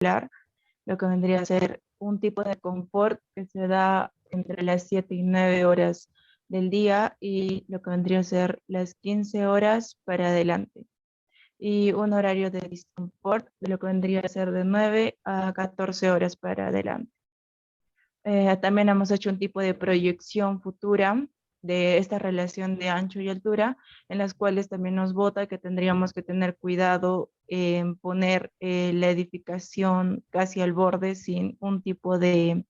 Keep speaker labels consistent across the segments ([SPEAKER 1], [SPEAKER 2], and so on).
[SPEAKER 1] lo que vendría a ser un tipo de confort que se da entre las 7 y 9 horas del día y lo que vendría a ser las 15 horas para adelante. Y un horario de disconfort de lo que vendría a ser de 9 a 14 horas para adelante. También hemos hecho un tipo de proyección futura de esta relación de ancho y altura, en las cuales también nos vota que tendríamos que tener cuidado en poner la edificación casi al borde sin un tipo de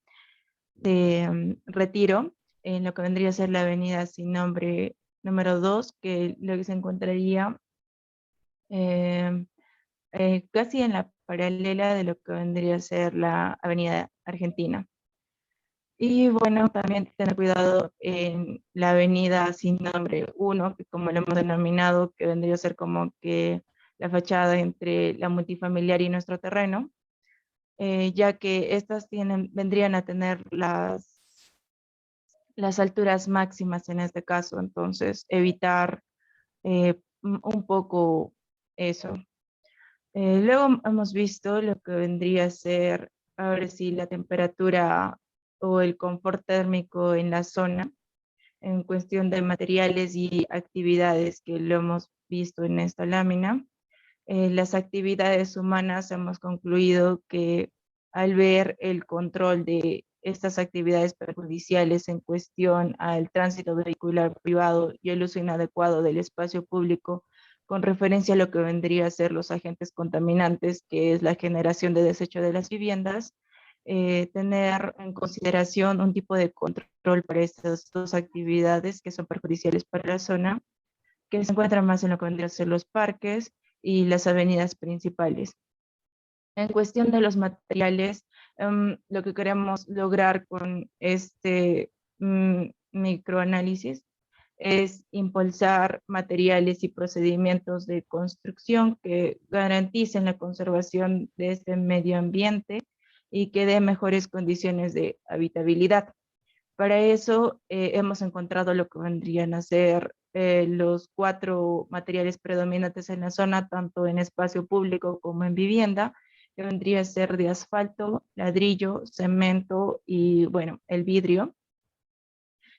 [SPEAKER 1] retiro, en lo que vendría a ser la avenida sin nombre número 2, que lo que se encontraría eh, casi en la paralela de lo que vendría a ser la avenida Argentina. Y bueno, también tener cuidado en la avenida sin nombre 1, que como lo hemos denominado, que vendría a ser como que la fachada entre la multifamiliar y nuestro terreno, ya que estas vendrían a tener las alturas máximas en este caso, entonces evitar un poco eso. Luego hemos visto lo que vendría a ser, ahora sí, la temperatura o el confort térmico en la zona, en cuestión de materiales y actividades que lo hemos visto en esta lámina. Las actividades humanas hemos concluido que al ver el control de estas actividades perjudiciales en cuestión al tránsito vehicular privado y el uso inadecuado del espacio público con referencia a lo que vendría a ser los agentes contaminantes, que es la generación de desecho de las viviendas, tener en consideración un tipo de control para estas dos actividades que son perjudiciales para la zona, que se encuentran más en lo que vendría a ser los parques y las avenidas principales. En cuestión de los materiales, lo que queremos lograr con este microanálisis es impulsar materiales y procedimientos de construcción que garanticen la conservación de este medio ambiente y que dé mejores condiciones de habitabilidad. Para eso hemos encontrado lo que vendrían a ser los 4 materiales predominantes en la zona, tanto en espacio público como en vivienda, que vendría a ser de asfalto, ladrillo, cemento y, bueno, el vidrio.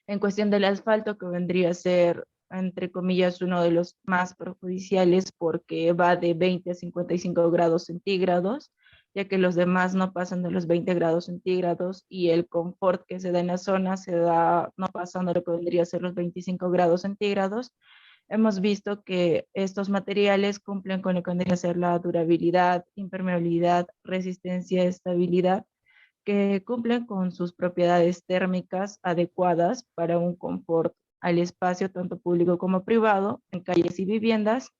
[SPEAKER 1] En cuestión del asfalto, que vendría a ser, entre comillas, uno de los más perjudiciales porque va de 20 a 55 grados centígrados, ya que los demás no pasan de los 20 grados centígrados y el confort que se da en la zona se da no pasando lo que vendría a ser los 25 grados centígrados. Hemos visto que estos materiales cumplen con lo que vendría a ser la durabilidad, impermeabilidad, resistencia, estabilidad, que cumplen con sus propiedades térmicas adecuadas para un confort al espacio tanto público como privado, en calles y viviendas,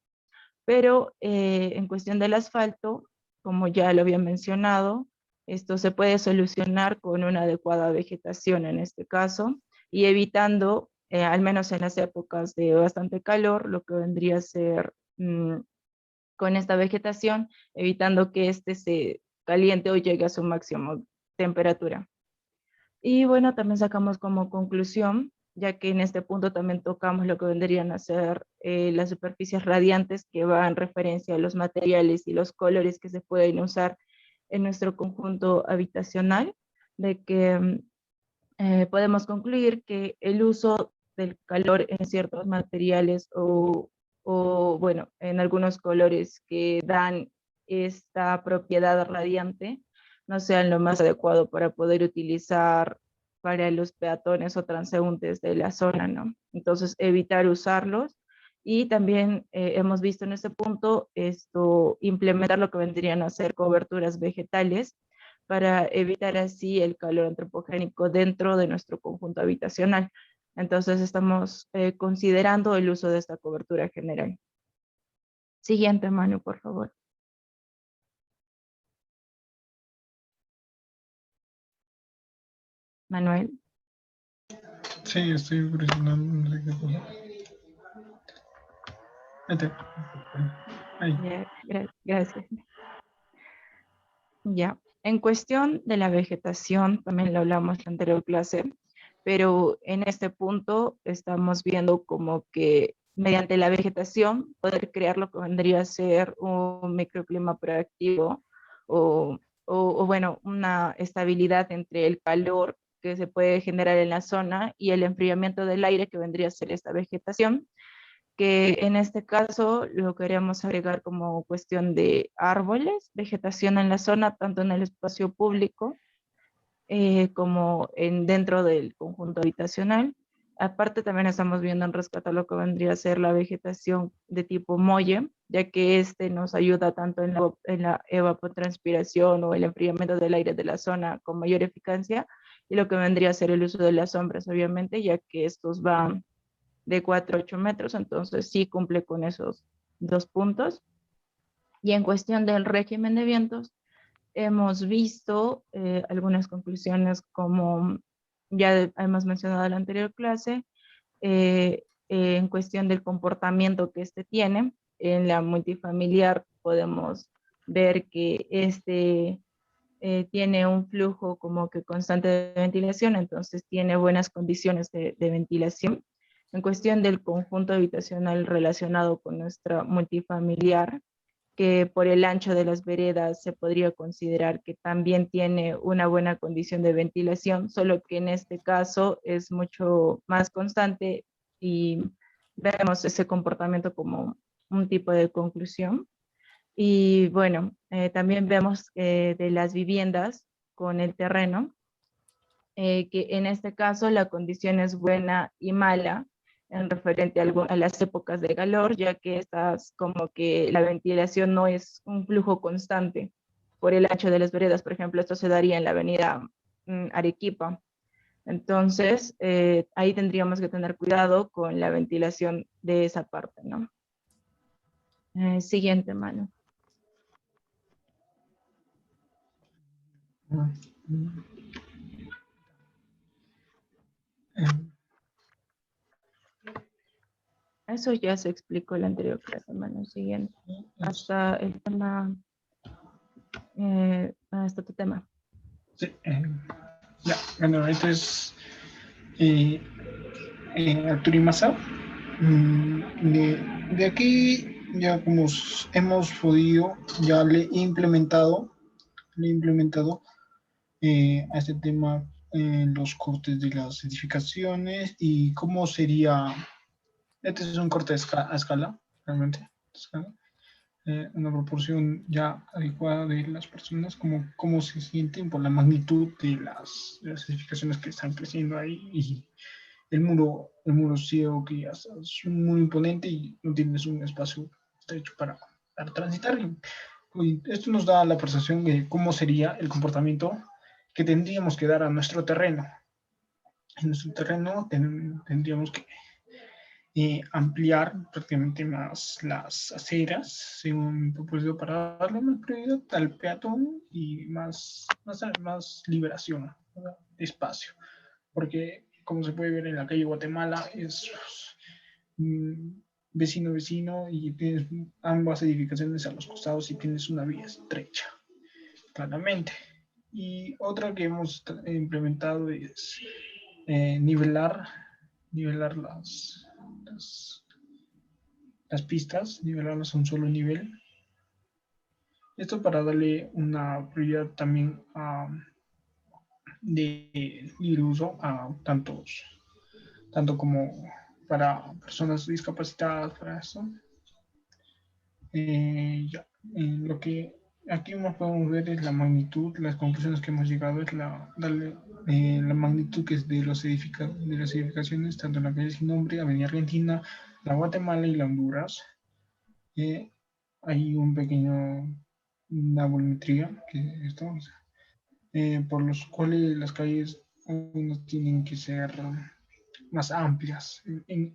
[SPEAKER 1] pero en cuestión del asfalto, como ya lo había mencionado, esto se puede solucionar con una adecuada vegetación en este caso y evitando, al menos en las épocas de bastante calor, lo que vendría a ser con esta vegetación, evitando que este se caliente o llegue a su máximo temperatura. Y bueno, también sacamos como conclusión, ya que en este punto también tocamos lo que vendrían a ser las superficies radiantes que van en referencia a los materiales y los colores que se pueden usar en nuestro conjunto habitacional, de que podemos concluir que el uso del calor en ciertos materiales bueno, en algunos colores que dan esta propiedad radiante no sean lo más adecuado para poder utilizar para los peatones o transeúntes de la zona, ¿no? Entonces, evitar usarlos y también hemos visto en este punto implementar lo que vendrían a ser coberturas vegetales para evitar así el calor antropogénico dentro de nuestro conjunto habitacional. Entonces estamos considerando el uso de esta cobertura general. Siguiente, Manu, por favor. Manuel.
[SPEAKER 2] Sí, estoy presionando, no sé qué pasa. Ahí.
[SPEAKER 1] Gracias. Ya. En cuestión de la vegetación, también lo hablamos en la anterior clase, pero en este punto estamos viendo como que mediante la vegetación poder crear lo que vendría a ser un microclima proactivo o bueno, una estabilidad entre el calor que se puede generar en la zona y el enfriamiento del aire que vendría a ser esta vegetación, que en este caso lo queríamos agregar como cuestión de árboles, vegetación en la zona, tanto en el espacio público como dentro del conjunto habitacional. Aparte también estamos viendo en rescatar lo que vendría a ser la vegetación de tipo molle, ya que este nos ayuda tanto en la evapotranspiración o el enfriamiento del aire de la zona con mayor eficacia, y lo que vendría a ser el uso de las sombras, obviamente, ya que estos van de 4 a 8 metros, entonces sí cumple con esos dos puntos. Y en cuestión del régimen de vientos, hemos visto algunas conclusiones como ya hemos mencionado en la anterior clase, en cuestión del comportamiento que este tiene. En la multifamiliar podemos ver que este tiene un flujo como que constante de ventilación, entonces tiene buenas condiciones de ventilación. En cuestión del conjunto habitacional relacionado con nuestra multifamiliar, que por el ancho de las veredas se podría considerar que también tiene una buena condición de ventilación, solo que en este caso es mucho más constante y vemos ese comportamiento como un tipo de conclusión. Y bueno, también vemos de las viviendas con el terreno, que en este caso la condición es buena y mala en referente a las épocas de calor, ya que estas como que la ventilación no es un flujo constante por el ancho de las veredas. Por ejemplo, esto se daría en la avenida Arequipa. Entonces, ahí tendríamos que tener cuidado con la ventilación de esa parte, ¿no? Siguiente, mano. Eso ya se explicó en la anterior clase, mano. Siguiente. Hasta el tema, hasta tu tema.
[SPEAKER 2] Sí, ya, bueno, entonces, Arturo y Masa, de aquí ya como hemos podido, ya le he implementado a este tema los cortes de las edificaciones y cómo sería, este es un corte a escala, realmente, una proporción ya adecuada de las personas, cómo se sienten por la magnitud de las edificaciones que están creciendo ahí y el muro ciego que ya es muy imponente y no tienes un espacio estrecho para transitar. Y esto nos da la percepción de cómo sería el comportamiento que tendríamos que dar a nuestro terreno. En nuestro terreno tendríamos que ampliar prácticamente más las aceras, según propósito, para darle más prioridad al peatón y más liberación, ¿verdad?, de espacio. Porque, como se puede ver en la calle Guatemala, es vecino y tienes ambas edificaciones a los costados y tienes una vía estrecha, claramente. Y otra que hemos implementado es nivelar las, las pistas, nivelarlas a un solo nivel. Esto para darle una prioridad también de libre uso a tanto como para personas discapacitadas, para eso. Ya, lo que aquí más podemos ver es la magnitud, las conclusiones que hemos llegado es la magnitud que es de las edificaciones, tanto en la calle Sin Nombre, Avenida Argentina, la Guatemala y la Honduras. Hay una volumetría por los cuales las calles no tienen que ser más amplias.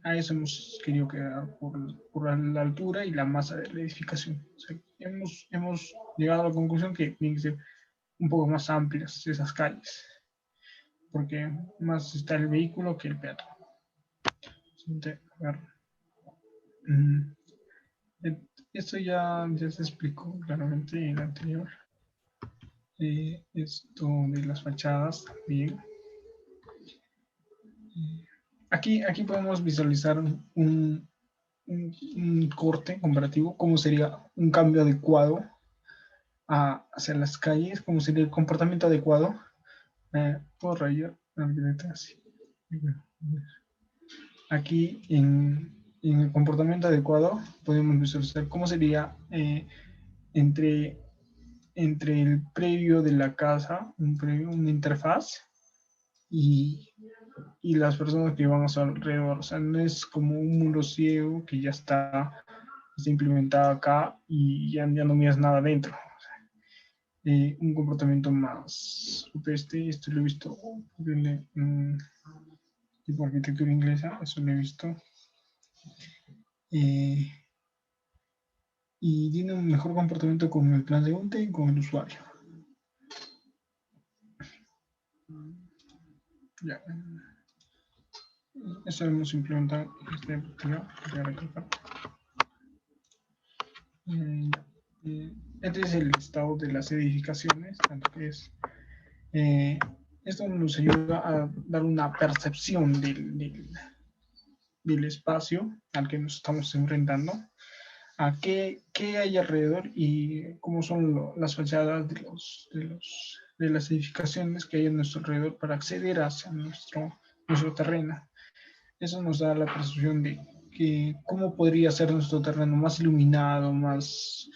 [SPEAKER 2] A eso hemos querido quedar por la altura y la masa de la edificación. O sea, hemos llegado a la conclusión que tienen que ser un poco más amplias esas calles, porque más está el vehículo que el peatón. Esto ya se explicó claramente en el anterior. Esto de las fachadas también. Aquí podemos visualizar un corte comparativo, cómo sería un cambio adecuado hacia las calles, como sería el comportamiento adecuado. Puedo rayar así. Aquí en el comportamiento adecuado podemos visualizar cómo sería entre, entre el previo de la casa, una interfaz, y, y las personas que van a su alrededor. O sea, no es como un muro ciego que ya está implementado acá y ya no miras nada dentro. Un comportamiento más rupestre, esto lo he visto en tipo arquitectura inglesa, eso lo he visto. Eh, y tiene un mejor comportamiento con el transeúnte y con el usuario. Ya. Eso hemos implementado este este es el estado de las edificaciones, tanto que es esto nos ayuda a dar una percepción del espacio al que nos estamos enfrentando, a qué hay alrededor y cómo son las fachadas de las edificaciones que hay en nuestro alrededor para acceder hacia nuestro terreno. Eso nos da la percepción de que cómo podría ser nuestro terreno más iluminado, más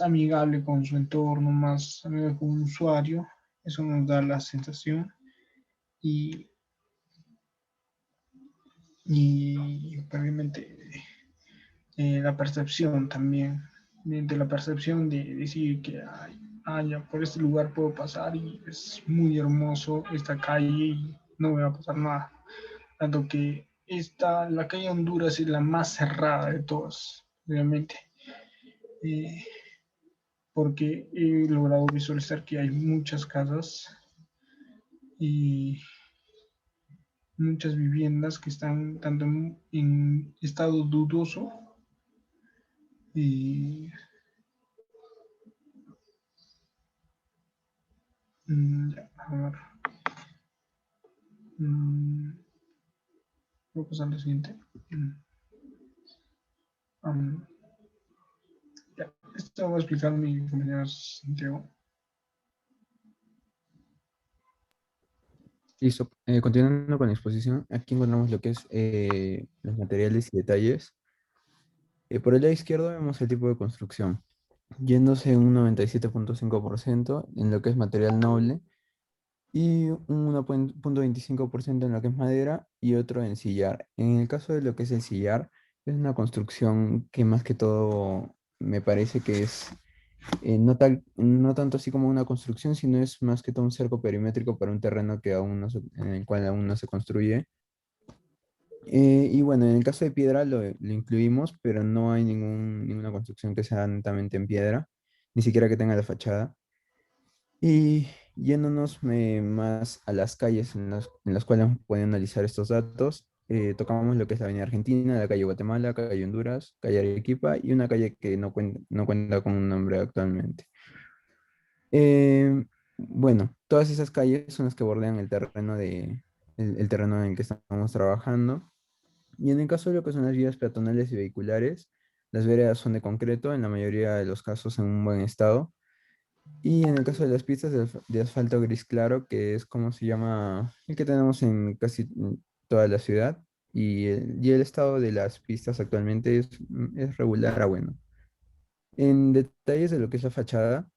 [SPEAKER 2] amigable con su entorno, más amigable con un usuario. Eso nos da la sensación y, y obviamente la percepción también, de la percepción de decir que ya por este lugar puedo pasar y es muy hermoso esta calle y no me va a pasar nada. Tanto que la calle Honduras es la más cerrada de todas, obviamente, eh, porque he logrado visualizar que hay muchas casas y muchas viviendas que están tanto en estado dudoso y ya, a ver, voy a pasar a lo siguiente. Um, ya, esto va a explicar mi compañero Santiago.
[SPEAKER 3] Listo. Continuando con la exposición, aquí encontramos lo que es los materiales y detalles. Por el lado izquierdo vemos el tipo de construcción, yéndose un 97,5% en lo que es material noble y un 1,25% en lo que es madera y otro en sillar. En el caso de lo que es el sillar, es una construcción que más que todo me parece que es no tanto así como una construcción, sino es más que todo un cerco perimétrico para un terreno que en el cual aún no se construye. Y bueno, en el caso de piedra lo incluimos, pero no hay ninguna construcción que sea netamente en piedra, ni siquiera que tenga la fachada. Y yéndonos más a las calles en las cuales pueden analizar estos datos, tocamos lo que es la Avenida Argentina, la calle Guatemala, calle Honduras, calle Arequipa y una calle que no cuenta con un nombre actualmente. Bueno, todas esas calles son las que bordean el terreno en el que estamos trabajando. Y en el caso de lo que son las vías peatonales y vehiculares, las veredas son de concreto, en la mayoría de los casos en un buen estado. Y en el caso de las pistas de asfalto gris claro, que es como se llama el que tenemos en casi toda la ciudad, y el estado de las pistas actualmente es regular a bueno. En detalles de lo que es la fachada,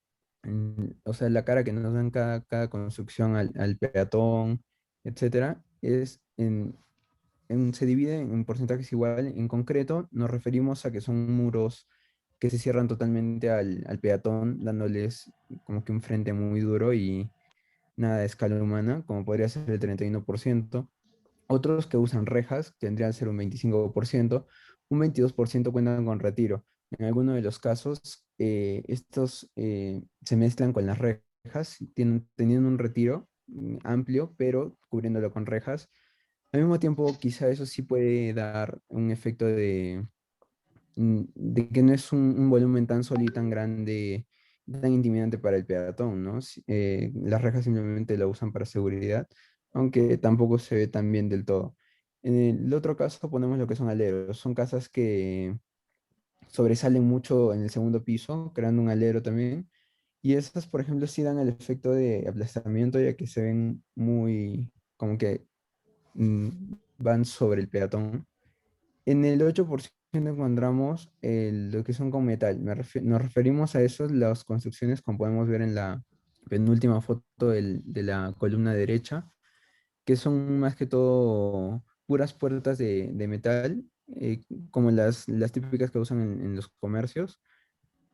[SPEAKER 3] o sea, la cara que nos dan cada construcción al peatón, etcétera, se divide en porcentajes igual. En concreto, nos referimos a que son muros que se cierran totalmente al peatón, dándoles como que un frente muy duro y nada de escala humana, como podría ser el 31%. Otros que usan rejas tendrían que ser un 25%, un 22% cuentan con retiro. En algunos de los casos, estos se mezclan con las rejas, teniendo un retiro amplio, pero cubriéndolo con rejas. Al mismo tiempo, quizá eso sí puede dar un efecto de que no es un volumen tan sólido y tan grande, tan intimidante para el peatón, ¿no? Las rejas simplemente la usan para seguridad, aunque tampoco se ve tan bien del todo. En el otro caso ponemos lo que son aleros, son casas sobresalen mucho en el segundo piso, creando un alero también. Y esas, por ejemplo, sí dan el efecto de aplastamiento, ya que se ven muy, como que mm, van sobre el peatón. En el 8% encontramos lo que son con metal. Nos referimos a eso, las construcciones, como podemos ver en la penúltima foto de la columna derecha, que son más que todo puras puertas de metal, como las típicas que usan en los comercios,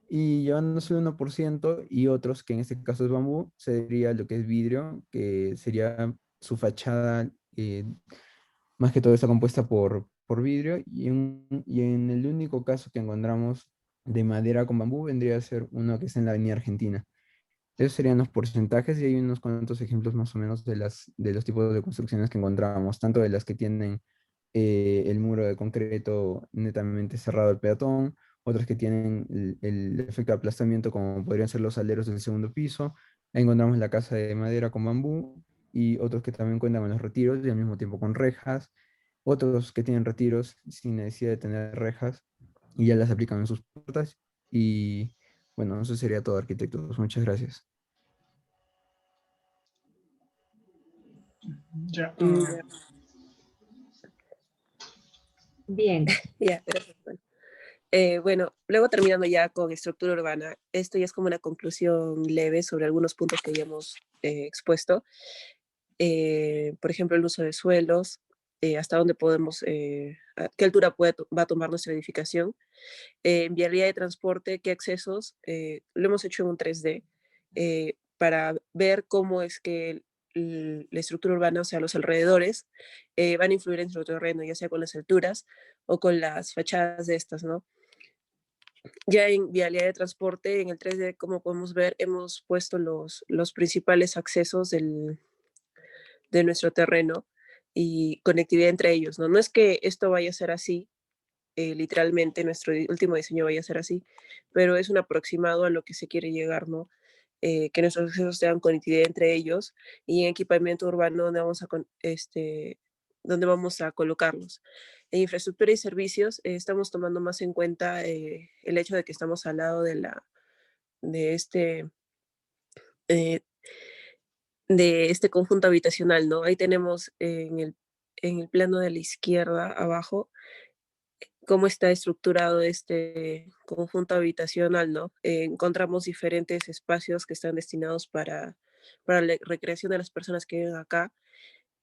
[SPEAKER 3] y llevándose el 1% y otros, que en este caso es bambú, sería lo que es vidrio, que sería su fachada, más que todo está compuesta por vidrio, y en el único caso que encontramos de madera con bambú vendría a ser uno que está en la Avenida Argentina. Esos serían los porcentajes y hay unos cuantos ejemplos más o menos de los tipos de construcciones que encontramos, tanto de las que tienen el muro de concreto netamente cerrado al peatón, otras que tienen el efecto de aplastamiento como podrían ser los aleros del segundo piso. Ahí encontramos la casa de madera con bambú y otros que también cuentan con los retiros y al mismo tiempo con rejas, otros que tienen retiros sin necesidad de tener rejas y ya las aplican en sus puertas. Y bueno, eso sería todo, arquitectos. Muchas gracias.
[SPEAKER 2] Ya,
[SPEAKER 4] Mm, Bien,
[SPEAKER 5] Ya, gracias. Bueno. Bueno, luego terminando ya con estructura urbana, esto ya es como una conclusión leve sobre algunos puntos que ya hemos expuesto. Por ejemplo, el uso de suelos, hasta dónde podemos, a qué altura va a tomar nuestra edificación. Vialidad de transporte, qué accesos, lo hemos hecho en un 3D para ver cómo es que la estructura urbana, o sea, los alrededores, van a influir en su terreno, ya sea con las alturas o con las fachadas de estas, ¿no? Ya en vialidad de transporte, en el 3D, como podemos ver, hemos puesto los principales accesos de nuestro terreno y conectividad entre ellos, ¿no? No es que esto vaya a ser así, literalmente nuestro último diseño vaya a ser así, pero es un aproximado a lo que se quiere llegar, ¿no? Que nuestros accesos sean conectividad entre ellos y en equipamiento urbano donde vamos a colocarlos. En infraestructura y servicios estamos tomando más en cuenta el hecho de que estamos al lado de este, eh, de este conjunto habitacional, ¿no? Ahí tenemos en el plano de la izquierda abajo cómo está estructurado este conjunto habitacional, ¿no? Encontramos diferentes espacios que están destinados para la recreación de las personas que viven acá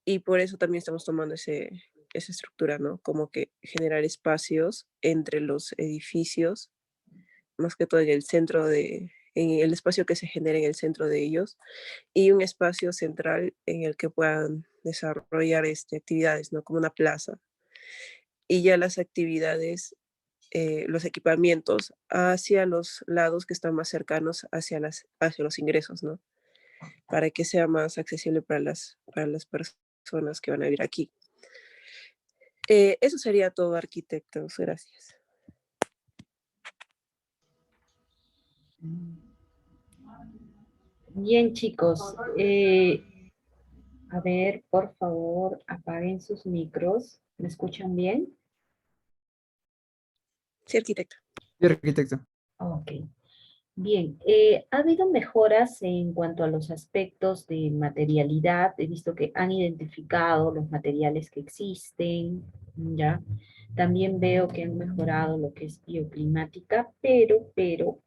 [SPEAKER 5] y por eso también estamos tomando esa estructura, ¿no? Como que generar espacios entre los edificios, más que todo en el centro en el espacio que se genera en el centro de ellos y un espacio central en el que puedan desarrollar actividades, ¿no? Como una plaza. Y ya las actividades, los equipamientos hacia los lados que están más cercanos hacia los ingresos, ¿no? Para que sea más accesible para las personas que van a vivir aquí. Eso sería todo, arquitectos. Gracias.
[SPEAKER 4] bien chicos. A ver, por favor, apaguen sus micros. ¿Me escuchan bien?
[SPEAKER 5] Sí, arquitecto.
[SPEAKER 3] Sí, arquitecto.
[SPEAKER 4] Ok. Bien, ha habido mejoras en cuanto a los aspectos de materialidad. He visto que han identificado los materiales que existen, ¿ya? También veo que han mejorado lo que es bioclimática, pero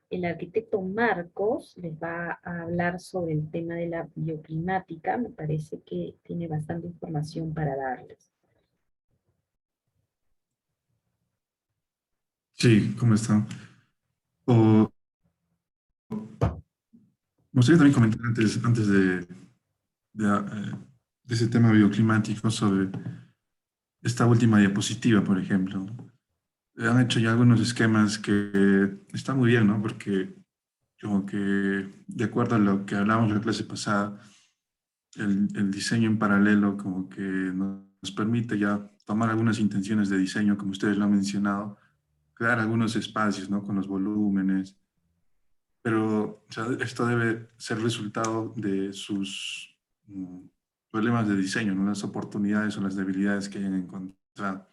[SPEAKER 4] el arquitecto Marcos les va a hablar sobre el tema de la bioclimática. Me parece que tiene bastante información para darles.
[SPEAKER 6] Sí, ¿cómo están? O, me gustaría también comentar antes de ese tema bioclimático sobre esta última diapositiva, por ejemplo. Han hecho ya algunos esquemas que están muy bien, ¿no? Porque como que de acuerdo a lo que hablamos en la clase pasada, el diseño en paralelo como que nos permite ya tomar algunas intenciones de diseño, como ustedes lo han mencionado, crear algunos espacios, ¿no? Con los volúmenes, pero o sea, esto debe ser resultado de sus problemas de diseño, ¿no? Las oportunidades o las debilidades que hayan encontrado.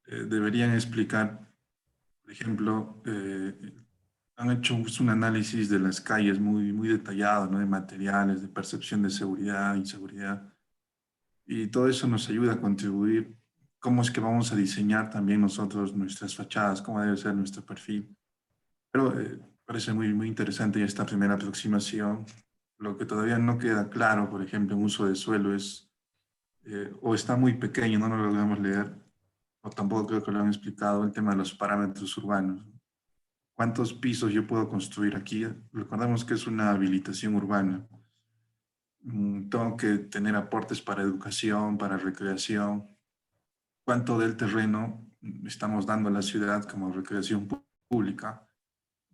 [SPEAKER 6] deberían explicar, por ejemplo, han hecho un análisis de las calles muy detallado, ¿no? De materiales, de percepción de seguridad, inseguridad. Y todo eso nos ayuda a contribuir cómo es que vamos a diseñar también nosotros nuestras fachadas, cómo debe ser nuestro perfil. Pero parece muy interesante esta primera aproximación. Lo que todavía no queda claro, por ejemplo, en uso de suelo es, o está muy pequeño, no lo logramos leer, o tampoco creo que lo han explicado, el tema de los parámetros urbanos. ¿Cuántos pisos yo puedo construir aquí? Recordemos que es una habilitación urbana. Tengo que tener aportes para educación, para recreación. ¿Cuánto del terreno estamos dando a la ciudad como recreación pública?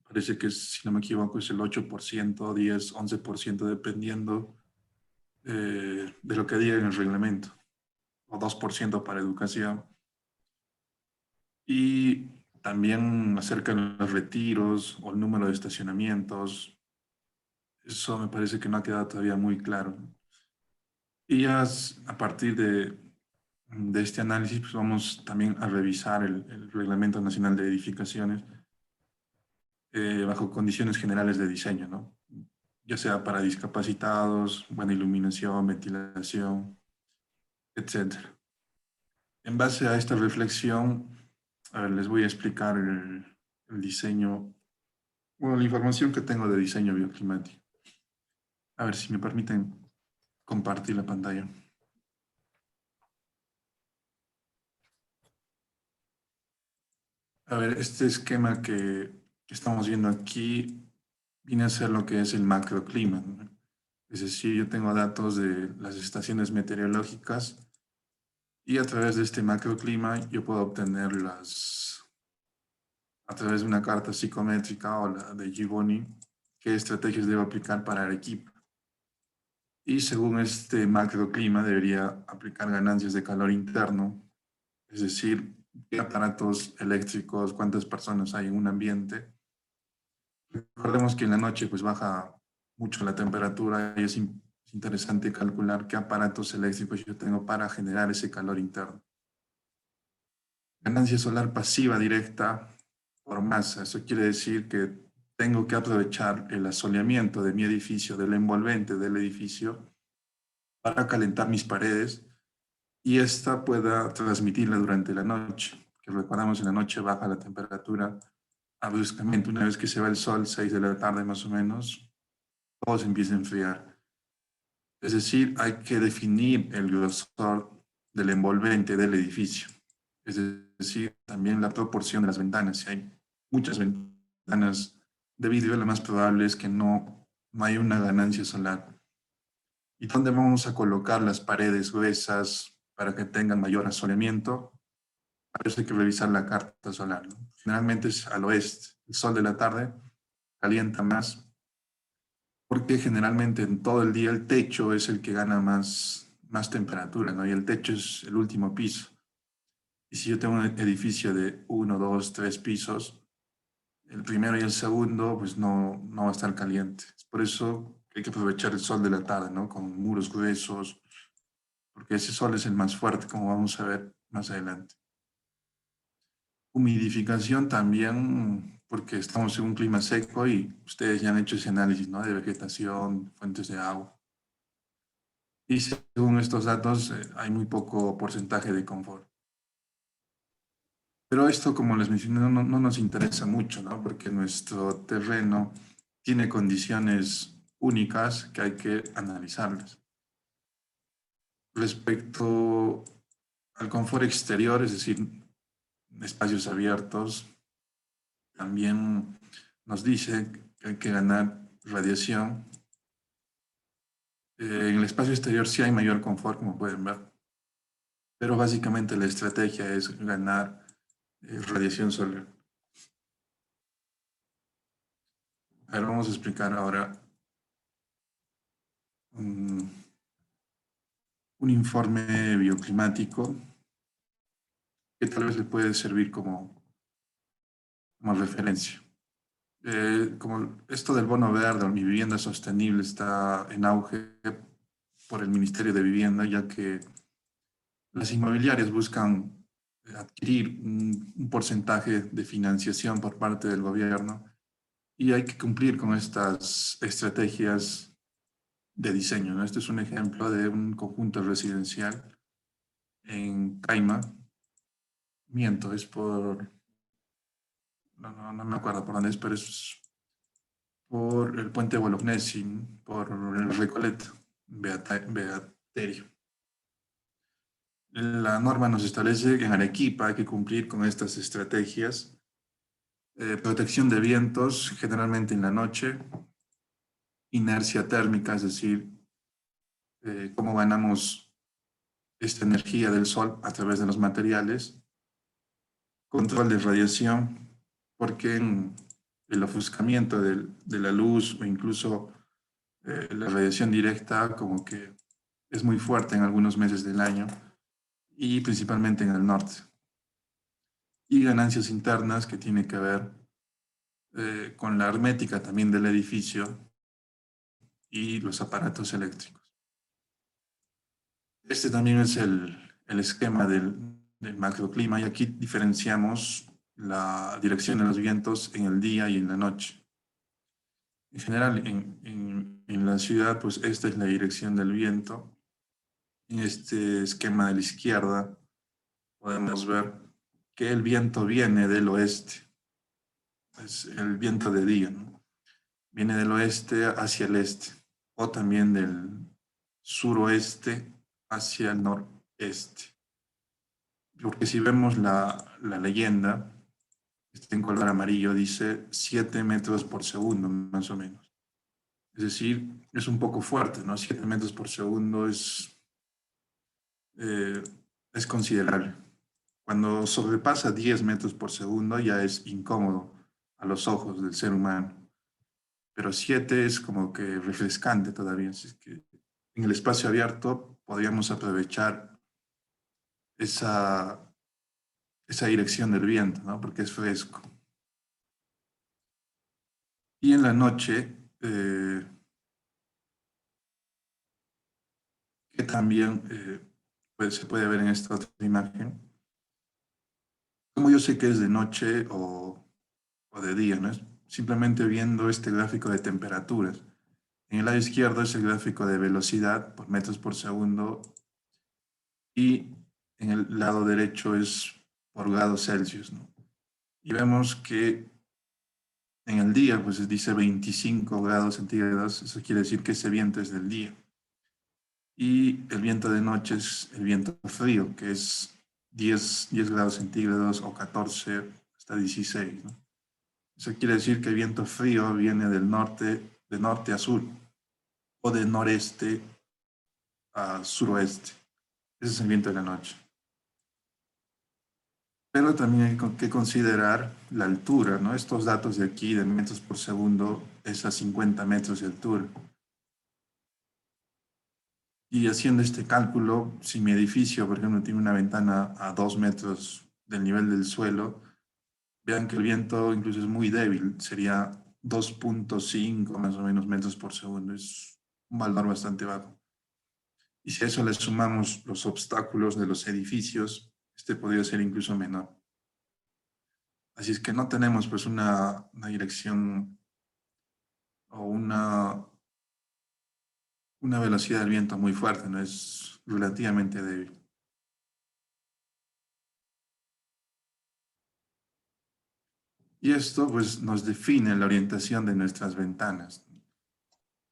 [SPEAKER 6] Parece que, si no me equivoco, es el 8%, 10, 11%, dependiendo de lo que diga en el reglamento, o 2% para educación. Y también acerca de los retiros o el número de estacionamientos, eso me parece que no ha quedado todavía muy claro. Y ya a partir de este análisis, pues vamos también a revisar el Reglamento Nacional de Edificaciones bajo condiciones generales de diseño, ¿no? Ya sea para discapacitados, buena iluminación, ventilación, etc. En base a esta reflexión, a ver, les voy a explicar el diseño, bueno, la información que tengo de diseño bioclimático. A ver si me permiten compartir la pantalla. A ver, este esquema que estamos viendo aquí viene a ser lo que es el macroclima, ¿no? Es decir, yo tengo datos de las estaciones meteorológicas y a través de este macroclima yo puedo obtener a través de una carta psicométrica o la de Givoni, qué estrategias debo aplicar para Arequipa. Y según este macroclima debería aplicar ganancias de calor interno, es decir, qué aparatos eléctricos, cuántas personas hay en un ambiente. Recordemos que en la noche pues baja mucho la temperatura y es interesante calcular qué aparatos eléctricos yo tengo para generar ese calor interno. Ganancia solar pasiva directa por masa. Eso quiere decir que tengo que aprovechar el asoleamiento de mi edificio, del envolvente del edificio, para calentar mis paredes y esta pueda transmitirla durante la noche. Que recordamos, en la noche baja la temperatura bruscamente. Una vez que se va el sol, 6 de la tarde más o menos, todo se empieza a enfriar. Es decir, hay que definir el grosor del envolvente del edificio. Es decir, también la proporción de las ventanas. Si hay muchas ventanas de vidrio, lo más probable es que no haya una ganancia solar. ¿Y dónde vamos a colocar las paredes gruesas para que tengan mayor asoleamiento? A veces hay que revisar la carta solar, ¿no? Generalmente es al oeste. El sol de la tarde calienta más, porque generalmente en todo el día el techo es el que gana más temperatura, ¿no? Y el techo es el último piso. Y si yo tengo un edificio de 1, 2, 3 pisos, el primero y el segundo pues no va a estar caliente. Es por eso que hay que aprovechar el sol de la tarde, ¿no? Con muros gruesos, porque ese sol es el más fuerte, como vamos a ver más adelante. Humidificación también, porque estamos en un clima seco y ustedes ya han hecho ese análisis, ¿no? De vegetación, fuentes de agua. Y según estos datos, hay muy poco porcentaje de confort. Pero esto, como les mencioné, no nos interesa mucho, ¿no? Porque nuestro terreno tiene condiciones únicas que hay que analizarlas. Respecto al confort exterior, es decir, espacios abiertos, también nos dice que hay que ganar radiación. En el espacio exterior sí hay mayor confort, como pueden ver, pero básicamente la estrategia es ganar radiación solar. A ver, vamos a explicar ahora un informe bioclimático que tal vez le puede servir como referencia. Como esto del bono verde o mi vivienda sostenible está en auge por el Ministerio de Vivienda, ya que las inmobiliarias buscan adquirir un porcentaje de financiación por parte del gobierno y hay que cumplir con estas estrategias de diseño, ¿no? Este es un ejemplo de un conjunto residencial en Caima. Miento, es por... No me acuerdo por dónde es, pero es por el puente Bolognesi, por el Recoleta, Beaterio. La norma nos establece que en Arequipa hay que cumplir con estas estrategias. Protección de vientos, generalmente en la noche. Inercia térmica, es decir, cómo ganamos esta energía del sol a través de los materiales. Control de radiación, porque en el ofuscamiento de la luz o incluso la radiación directa como que es muy fuerte en algunos meses del año y principalmente en el norte. Y ganancias internas que tiene que ver con la hermética también del edificio y los aparatos eléctricos. Este también es el esquema del macroclima y aquí diferenciamos la dirección de los vientos en el día y en la noche. En general, en la ciudad, pues esta es la dirección del viento. En este esquema de la izquierda podemos ver que el viento viene del oeste. Es el viento de día, ¿no? Viene del oeste hacia el este, o también del suroeste hacia el noreste. Porque si vemos la leyenda, está en color amarillo, dice 7 metros por segundo, más o menos. Es decir, es un poco fuerte, ¿no? 7 metros por segundo es considerable. Cuando sobrepasa 10 metros por segundo ya es incómodo a los ojos del ser humano. Pero 7 es como que refrescante todavía. Así es que en el espacio abierto podríamos aprovechar esa dirección del viento, ¿no? Porque es fresco. Y en la noche, que también pues se puede ver en esta otra imagen, como yo sé que es de noche o de día, ¿no? Simplemente viendo este gráfico de temperaturas. En el lado izquierdo es el gráfico de velocidad por metros por segundo y en el lado derecho es por grados Celsius, ¿no? Y vemos que en el día pues dice 25 grados centígrados, eso quiere decir que ese viento es del día. Y el viento de noche es el viento frío, que es 10 grados centígrados o 14 hasta 16, ¿no? Eso quiere decir que el viento frío viene del norte, de norte a sur, o de noreste a suroeste. Ese es el viento de la noche. Pero también hay que considerar la altura, ¿no? Estos datos de aquí, de metros por segundo, es a 50 metros de altura. Y haciendo este cálculo, si mi edificio, por ejemplo, tiene una ventana a 2 metros del nivel del suelo, vean que el viento incluso es muy débil, sería 2.5 más o menos metros por segundo, es un valor bastante bajo. Y si a eso le sumamos los obstáculos de los edificios, este podría ser incluso menor. Así es que no tenemos pues una dirección o una velocidad del viento muy fuerte, no es relativamente débil. Y esto pues nos define la orientación de nuestras ventanas.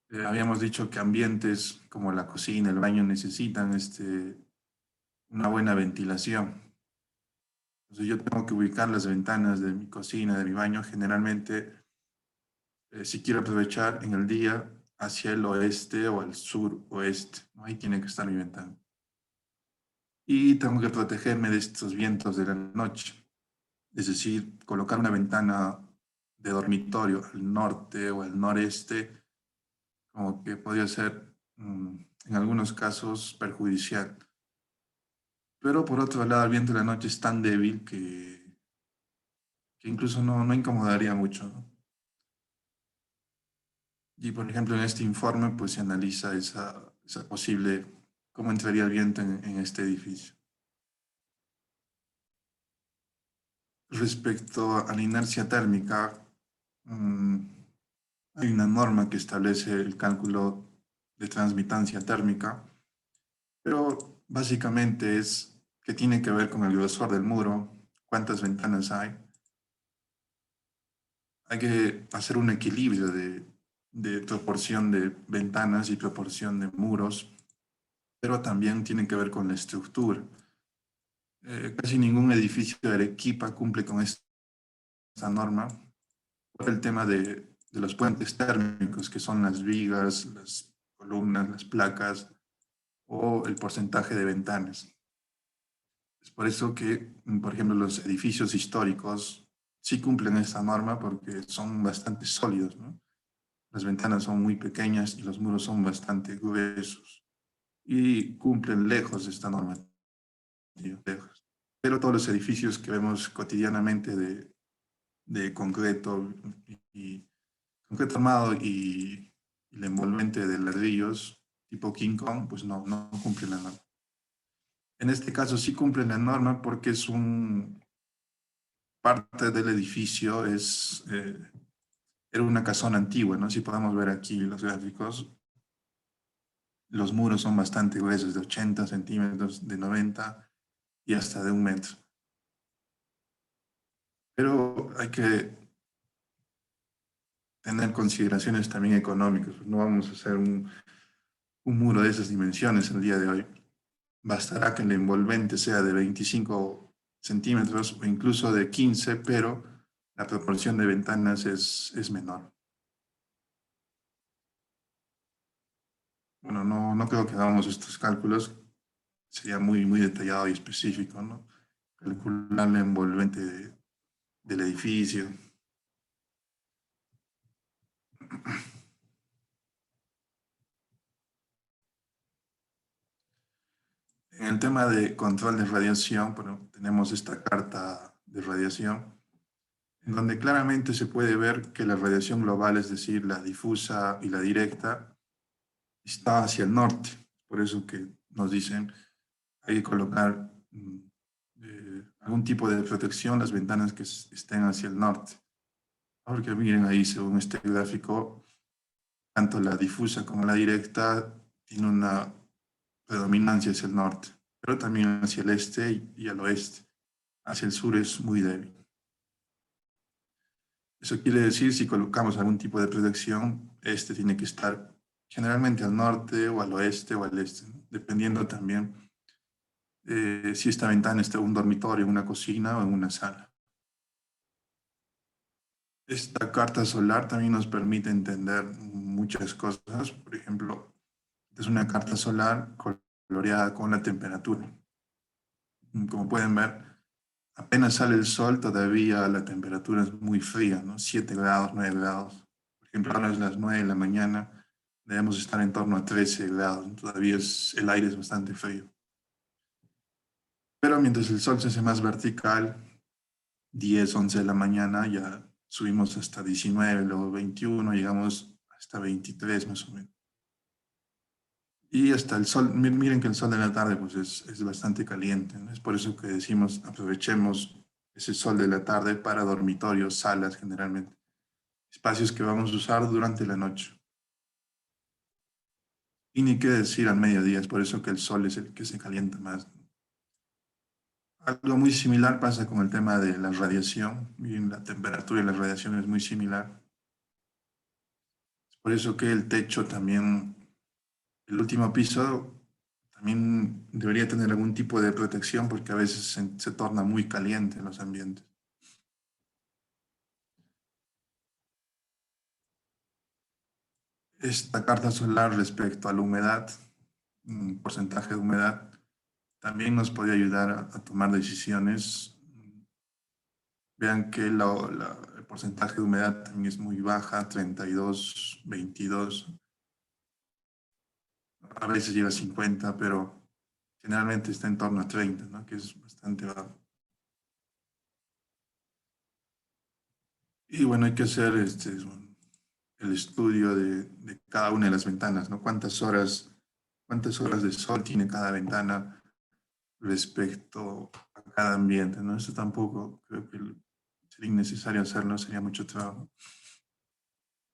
[SPEAKER 6] Habíamos dicho que ambientes como la cocina, el baño necesitan una buena ventilación. Entonces yo tengo que ubicar las ventanas de mi cocina, de mi baño, generalmente si quiero aprovechar en el día hacia el oeste o al suroeste, ¿no? Ahí tiene que estar mi ventana. Y tengo que protegerme de estos vientos de la noche. Es decir, colocar una ventana de dormitorio al norte o al noreste, como que podría ser en algunos casos perjudicial. Pero por otro lado, el viento de la noche es tan débil que incluso no incomodaría mucho, ¿no? Y por ejemplo, en este informe pues se analiza esa posible, cómo entraría el viento en este edificio. respecto a la inercia térmica, hay una norma que establece el cálculo de transmitancia térmica, pero básicamente es que tiene que ver con el grosor del muro, cuántas ventanas hay. Hay que hacer un equilibrio de proporción de ventanas y proporción de muros, pero también tiene que ver con la estructura. Casi ningún edificio de Arequipa cumple con esta norma por el tema de los puentes térmicos, que son las vigas, las columnas, las placas o el porcentaje de ventanas. Es por eso que, por ejemplo, los edificios históricos sí cumplen esta norma porque son bastante sólidos, ¿no? Las ventanas son muy pequeñas y los muros son bastante gruesos y cumplen lejos de esta norma. Lejos. Pero todos los edificios que vemos cotidianamente de concreto y concreto armado y el envolvente de ladrillos tipo King Kong, pues no cumplen la norma. En este caso sí cumplen la norma porque es parte del edificio era una casona antigua, ¿no? Si podemos ver aquí los gráficos, los muros son bastante gruesos, de 80 centímetros, de 90 y hasta de 1 metro. Pero hay que tener consideraciones también económicas. No vamos a hacer un muro de esas dimensiones el día de hoy. Bastará que el envolvente sea de 25 centímetros o incluso de 15, pero la proporción de ventanas es menor. Bueno, no creo que hagamos estos cálculos. Sería muy detallado y específico, ¿no? Calcular el envolvente del edificio. En el tema de control de radiación, bueno, tenemos esta carta de radiación, en donde claramente se puede ver que la radiación global, es decir, la difusa y la directa, está hacia el norte. Por eso que nos dicen hay que colocar algún tipo de protección, las ventanas que estén hacia el norte. Porque miren ahí, según este gráfico, tanto la difusa como la directa tiene una predominancia hacia el norte, pero también hacia el este y al oeste. Hacia el sur es muy débil. Eso quiere decir, si colocamos algún tipo de protección, este tiene que estar generalmente al norte o al oeste o al este, ¿no? Dependiendo también si esta ventana está en un dormitorio, en una cocina o en una sala. Esta carta solar también nos permite entender muchas cosas. Por ejemplo, es una carta solar coloreada con la temperatura. Como pueden ver, apenas sale el sol, todavía la temperatura es muy fría, ¿no? 7 grados, 9 grados. Por ejemplo, ahora es las 9 de la mañana, debemos estar en torno a 13 grados. Todavía el aire es bastante frío. Pero mientras el sol se hace más vertical, 10, 11 de la mañana, ya subimos hasta 19, luego 21, llegamos hasta 23 más o menos. Y hasta el sol, miren que el sol de la tarde pues es bastante caliente, ¿no? Es por eso que decimos aprovechemos ese sol de la tarde para dormitorios, salas generalmente. Espacios que vamos a usar durante la noche. Y ni qué decir al mediodía, es por eso que el sol es el que se calienta más. Algo muy similar pasa con el tema de la radiación. Miren, la temperatura y la radiación es muy similar. Es por eso que el techo también, el último piso, también debería tener algún tipo de protección porque a veces se torna muy caliente en los ambientes. Esta carta solar respecto a la humedad, un porcentaje de humedad, también nos puede ayudar a tomar decisiones. Vean que el porcentaje de humedad también es muy baja, 32, 22. A veces llega a 50, pero generalmente está en torno a 30, ¿no? Que es bastante bajo. Y bueno, hay que hacer el estudio de cada una de las ventanas, ¿no? ¿Cuántas horas de sol tiene cada ventana respecto a a cada ambiente, ¿no? Eso tampoco creo que sería innecesario hacerlo, sería mucho trabajo.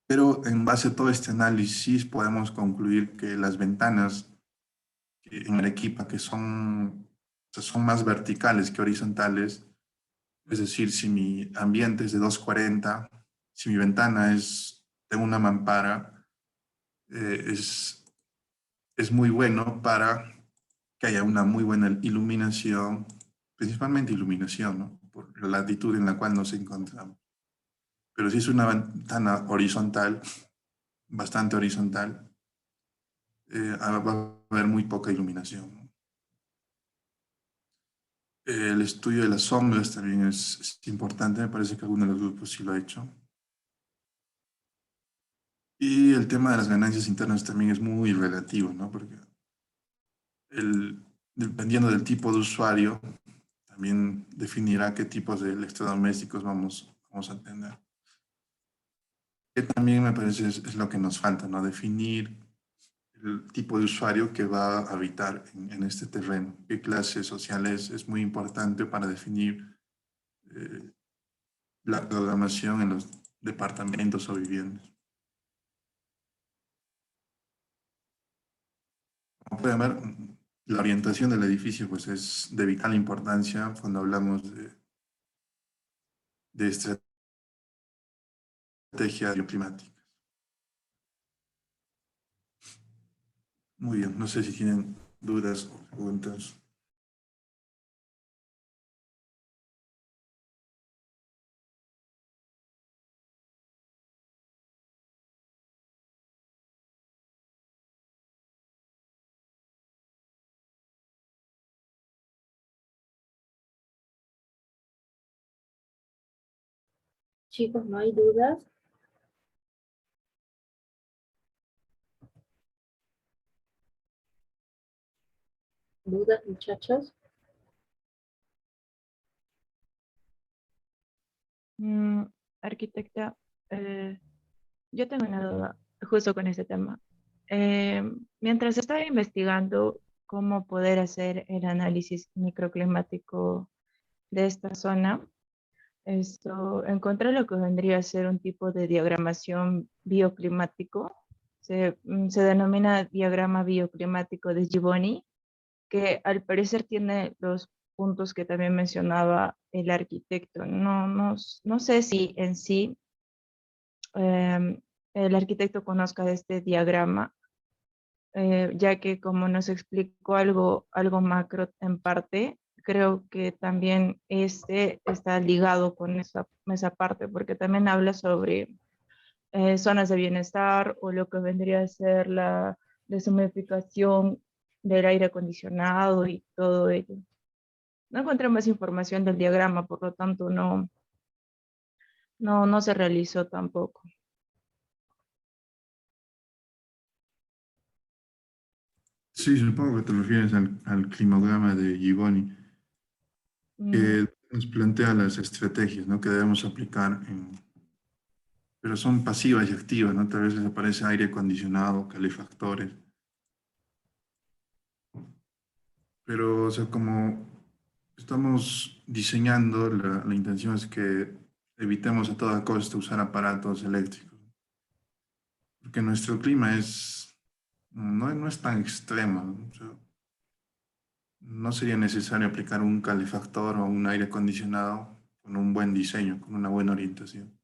[SPEAKER 6] Pero en base a todo este análisis podemos concluir que las ventanas en Arequipa, que son, o sea, son más verticales que horizontales, es decir, si mi ambiente es de 240, si mi ventana es de una mampara, es muy bueno para que haya una muy buena iluminación, principalmente iluminación, ¿no? Por la latitud en la cual nos encontramos. Pero si es una ventana horizontal, bastante horizontal, va a haber muy poca iluminación, ¿no? El estudio de las sombras también es importante, me parece que alguno de los grupos sí lo ha hecho. Y el tema de las ganancias internas también es muy relativo, ¿no? Porque dependiendo del tipo de usuario, también definirá qué tipos de electrodomésticos vamos a tener. Que también me parece es lo que nos falta, ¿no? Definir el tipo de usuario que va a habitar en este terreno. ¿Qué clase social es muy importante para definir eh, la programación en los departamentos o viviendas? Como pueden ver, la orientación del edificio pues, es de vital importancia cuando hablamos de estrategia bioclimática. Muy bien, no sé si tienen dudas o preguntas.
[SPEAKER 4] Chicos, ¿no hay dudas? ¿Dudas, muchachos?
[SPEAKER 1] Mm, arquitecta, yo tengo una duda justo con este tema. Eh, Mientras estaba investigando cómo poder hacer el análisis microclimático de esta zona, encontré lo que vendría a ser un tipo de diagramación bioclimático. Se denomina diagrama bioclimático de Gibboni, que al parecer tiene los puntos que también mencionaba el arquitecto. No sé si en sí el arquitecto conozca de este diagrama, ya que como nos explicó algo macro en parte, creo que también este está ligado con esa parte, porque también habla sobre zonas de bienestar o lo que vendría a ser la deshumidificación del aire acondicionado y todo ello. No encontré más información del diagrama, por lo tanto no se realizó tampoco.
[SPEAKER 6] Sí, supongo que te refieres al climograma de Givoni,
[SPEAKER 1] Mm,
[SPEAKER 6] que nos plantea las estrategias, ¿no? Que debemos aplicar, pero son pasivas y activas, ¿no? Tal vez les aparece aire acondicionado, calefactores, pero, o sea, como estamos diseñando, la intención es que evitemos a toda costa usar aparatos eléctricos, porque nuestro clima no es tan extremo, ¿no? O sea, no sería necesario aplicar un calefactor o un aire acondicionado con un buen diseño, con una buena orientación.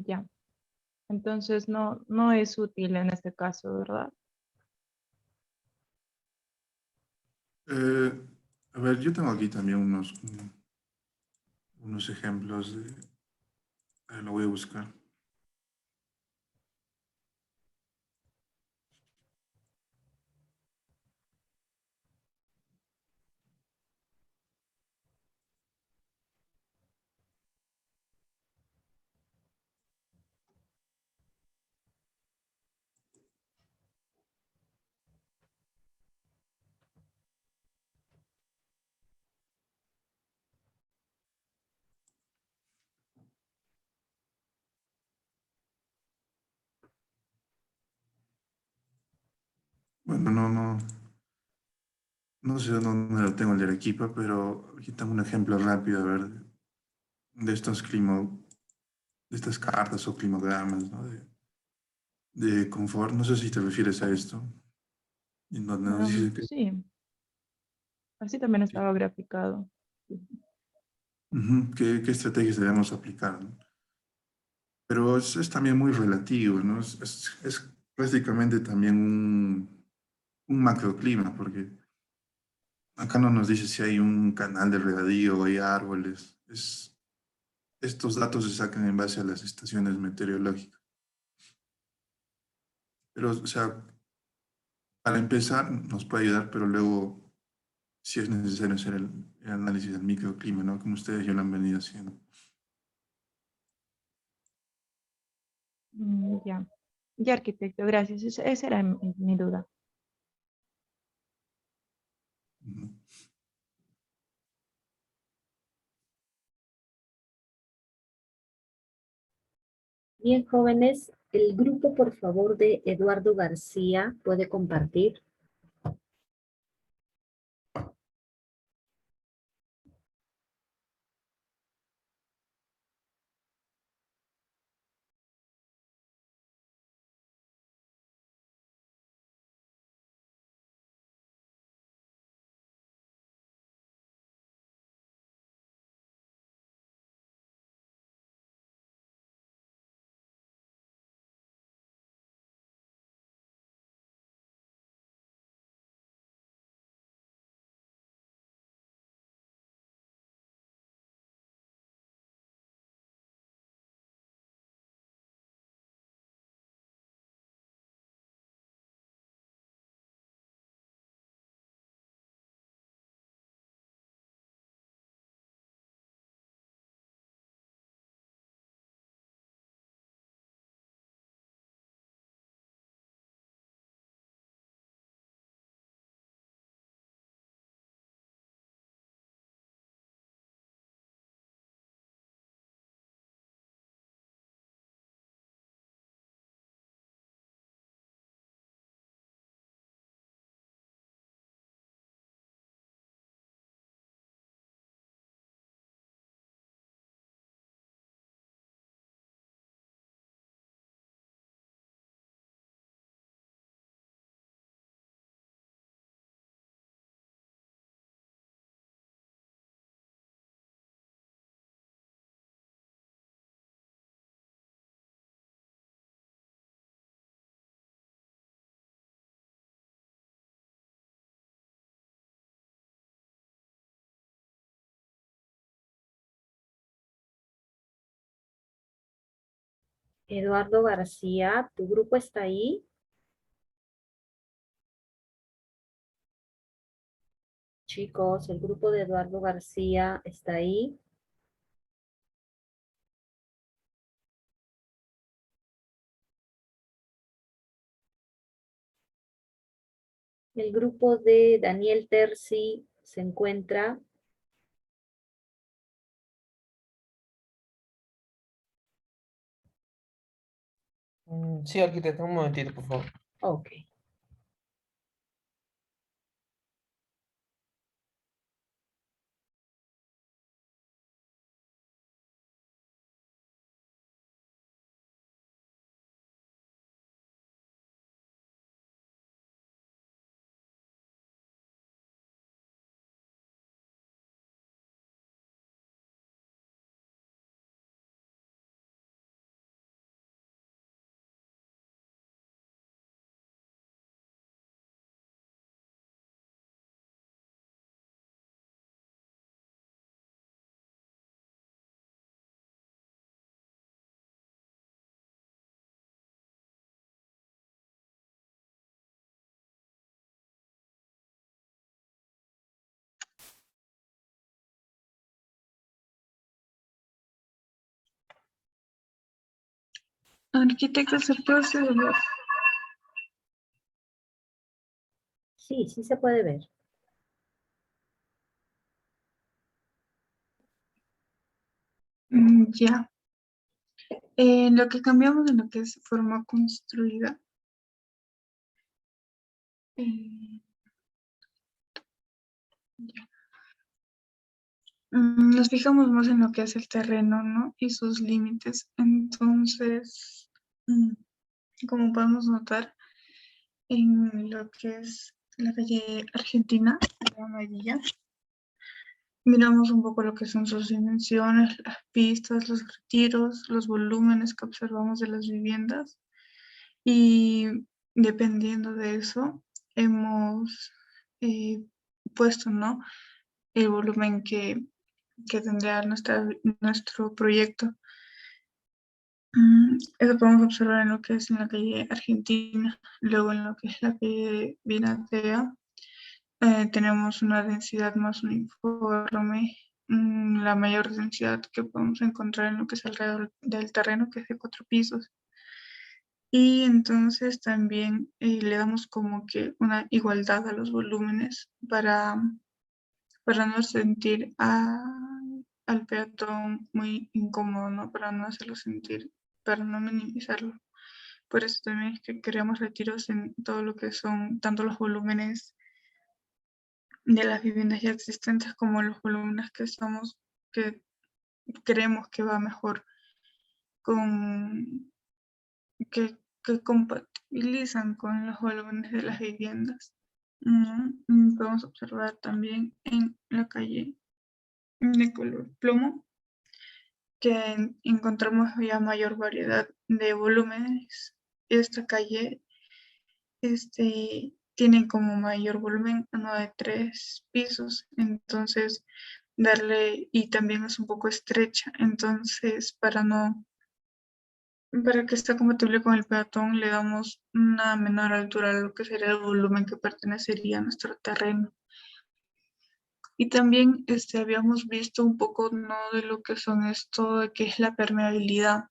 [SPEAKER 1] ya, entonces no es útil en este caso, ¿verdad?
[SPEAKER 6] Eh, a ver, yo tengo aquí también unos ejemplos a ver, lo voy a buscar. Bueno, no. no sé dónde lo tengo el de Arequipa, pero aquí tengo un ejemplo rápido, a ver, de estos de estas cartas o climogramas, ¿no? De confort, no sé si te refieres a esto, en donde nos dice que
[SPEAKER 1] Sí, así también
[SPEAKER 6] sí,
[SPEAKER 1] estaba graficado.
[SPEAKER 6] ujú, qué estrategias debemos aplicar, ¿no? Pero es también muy relativo, ¿no? Es prácticamente también un macroclima, porque acá no nos dice si hay un canal de regadío o hay árboles. Estos datos se sacan en base a las estaciones meteorológicas. Pero, o sea, para empezar nos puede ayudar, pero luego sí es necesario hacer el análisis del microclima, ¿no? Como ustedes ya lo han venido haciendo.
[SPEAKER 1] Ya, ya arquitecto, gracias. Esa era mi duda.
[SPEAKER 6] Ujú.
[SPEAKER 4] Bien, jóvenes, el grupo, por favor, de Eduardo García, ¿puede compartir? Eduardo García, ¿tu grupo está ahí? Chicos, el grupo de Eduardo García está ahí. El grupo de Daniel Terzi se encuentra.
[SPEAKER 7] Sí, arquitecto, un momentito, por favor.
[SPEAKER 4] Ok.
[SPEAKER 8] Arquitecto, ¿se puede hacer?
[SPEAKER 4] Sí, sí se puede ver.
[SPEAKER 8] Ya. Lo que cambiamos en lo que es forma construida. eh, Nos fijamos más en lo que es el terreno, ¿no? Y sus límites. Entonces, como podemos notar, en lo que es la calle Argentina, la amarilla, miramos un poco lo que son sus dimensiones, las pistas, los retiros, los volúmenes que observamos de las viviendas. Y dependiendo de eso, hemos puesto, ¿no? El volumen que tendrá nuestro proyecto. Eso podemos observar en lo que es en la calle Argentina. Luego en lo que es la calle Vinatea, tenemos una densidad más uniforme. La mayor densidad que podemos encontrar en lo que es alrededor del terreno, que es de 4 pisos. Y entonces también le damos como que una igualdad a los volúmenes para no sentir al peatón muy incómodo, ¿no? Para no hacerlo sentir, para no minimizarlo. Por eso también es que creamos retiros en todo lo que son tanto los volúmenes de las viviendas ya existentes como los volúmenes que creemos que va mejor con, que compatibilizan con los volúmenes de las viviendas. Podemos observar también en la calle de color plomo que encontramos ya mayor variedad de volúmenes. Esta calle tiene como mayor volumen uno de 3 pisos, entonces y también es un poco estrecha, entonces para que esté compatible con el peatón le damos una menor altura a lo que sería el volumen que pertenecería a nuestro terreno. Y también habíamos visto un poco, ¿no?, de lo que son esto, de que es la permeabilidad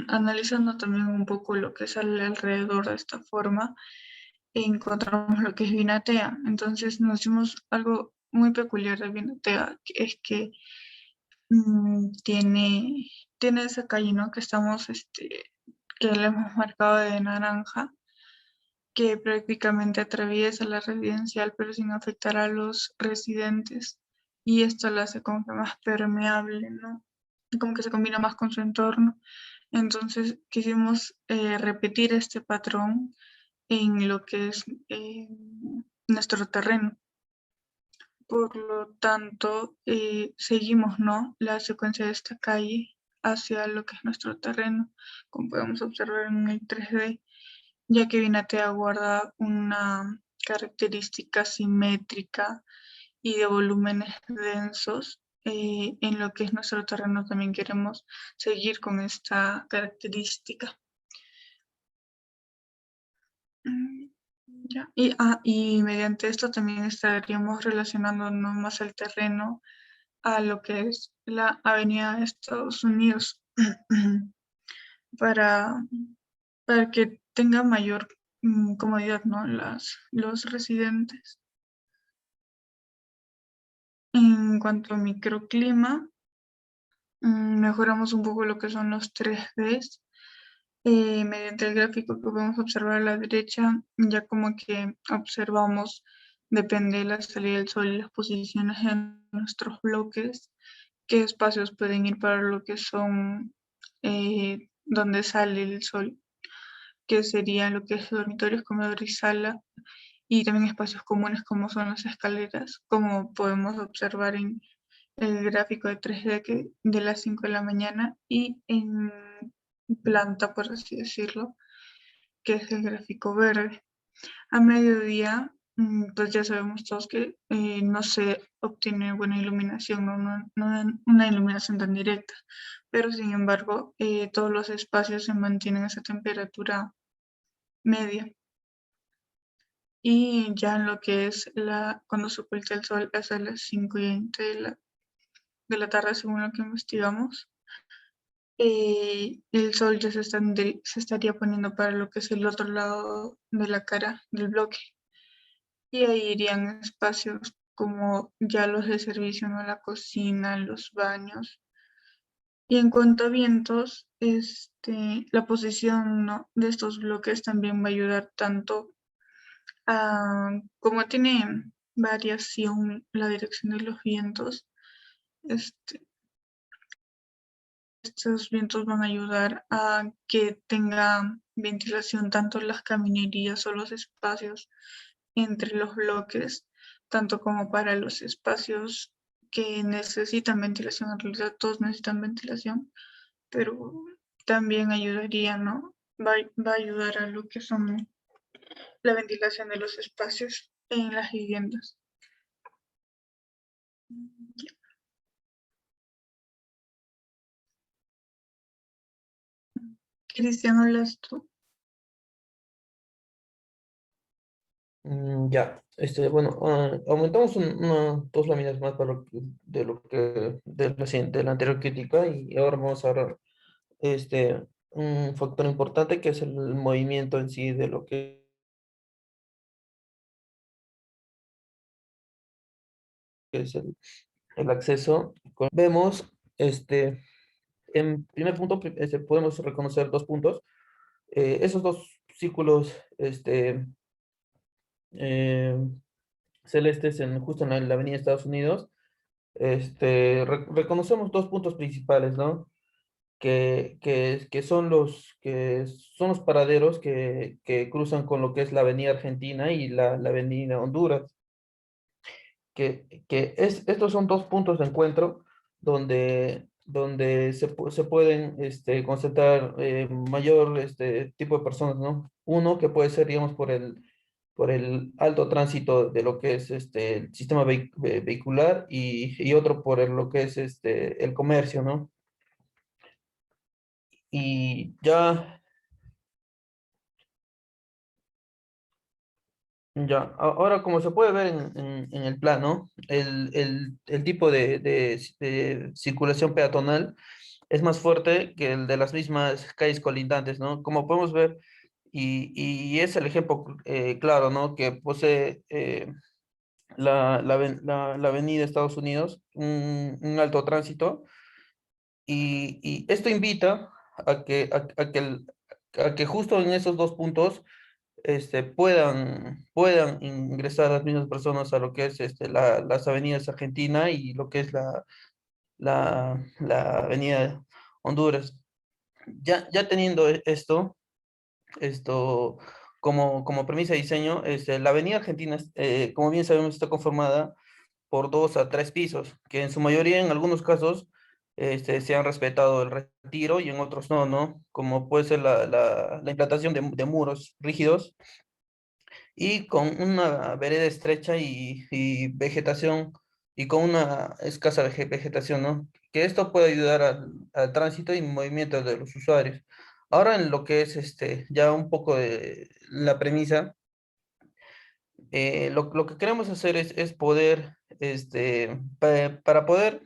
[SPEAKER 8] analizando también un poco lo que sale alrededor de esta forma, encontramos lo que es Vinatea. Entonces nos dimos algo muy peculiar de Vinatea, que es que tiene esa calle, ¿no?, que que le hemos marcado de naranja, que prácticamente atraviesa la residencial, pero sin afectar a los residentes. Y esto la hace como que más permeable, ¿no? Como que se combina más con su entorno. Entonces quisimos repetir este patrón en lo que es nuestro terreno. Por lo tanto, seguimos, ¿no?, la secuencia de esta calle hacia lo que es nuestro terreno, como podemos observar en el 3D, ya que Vinatea guarda una característica simétrica y de volúmenes densos. En lo que es nuestro terreno también queremos seguir con esta característica. Ya. Y mediante esto también estaríamos relacionándonos más al terreno a lo que es la Avenida de Estados Unidos para, para que tenga mayor comodidad, ¿no?, los residentes. En cuanto a microclima, mejoramos un poco lo que son los 3Ds. Mediante el gráfico que podemos observar a la derecha, ya como que observamos, depende de la salida del sol y las posiciones en nuestros bloques, qué espacios pueden ir para lo que son donde sale el sol, que serían lo que es dormitorios, comedor y sala, y también espacios comunes como son las escaleras, como podemos observar en el gráfico de 3D de las 5 de la mañana y en planta, por así decirlo, que es el gráfico verde. A mediodía, pues ya sabemos todos que no se obtiene buena iluminación, no una iluminación tan directa, pero sin embargo todos los espacios se mantienen a esa temperatura media. Y ya en lo que es cuando se oculta el sol es a las 5:20 de la tarde, según lo que investigamos, el sol ya se estaría poniendo para lo que es el otro lado de la cara del bloque. Y ahí irían espacios como ya los de servicio, ¿no?, la cocina, los baños. Y en cuanto a vientos, la posición, ¿no?, de estos bloques también va a ayudar tanto como tiene variación la dirección de los vientos. Estos vientos van a ayudar a que tenga ventilación tanto en las caminerías o los espacios entre los bloques, tanto como para los espacios que necesitan ventilación. En realidad todos necesitan ventilación, pero también ayudaría, ¿no? Va a ayudar a lo que son la ventilación de los espacios en las viviendas. Cristian, ¿hablas tú?
[SPEAKER 7] Ya, bueno, aumentamos dos láminas más para de lo que de la anterior crítica y ahora vamos a ver un factor importante que es el movimiento en sí de lo que es el acceso. Vemos, en primer punto, podemos reconocer dos puntos. Esos dos círculos, eh, celestes justo en la avenida Estados Unidos, reconocemos dos puntos principales, ¿no? Que son los paraderos que cruzan con lo que es la avenida Argentina y la avenida Honduras. Estos son dos puntos de encuentro donde se pueden concentrar mayor tipo de personas, ¿no? Uno que puede ser, digamos, por el alto tránsito de lo que es el sistema vehicular y otro por lo que es el comercio, ¿no? Y ya, ahora como se puede ver en el plano, el tipo de circulación peatonal es más fuerte que el de las mismas calles colindantes, ¿no? Como podemos ver, y es el ejemplo claro, ¿no? Que posee la avenida Estados Unidos, un alto tránsito, y esto invita a que justo en esos dos puntos puedan ingresar las mismas personas a lo que es las avenidas Argentina y lo que es la avenida Honduras. Ya teniendo esto como premisa de diseño, la avenida Argentina, como bien sabemos, está conformada por 2 a 3 pisos, que en su mayoría, en algunos casos, se han respetado el retiro y en otros no, ¿no? Como puede ser la implantación de muros rígidos y con una vereda estrecha y vegetación, y con una escasa vegetación, ¿no? Que esto puede ayudar al tránsito y movimiento de los usuarios. Ahora en lo que es ya un poco de la premisa, lo que queremos hacer es poder, para poder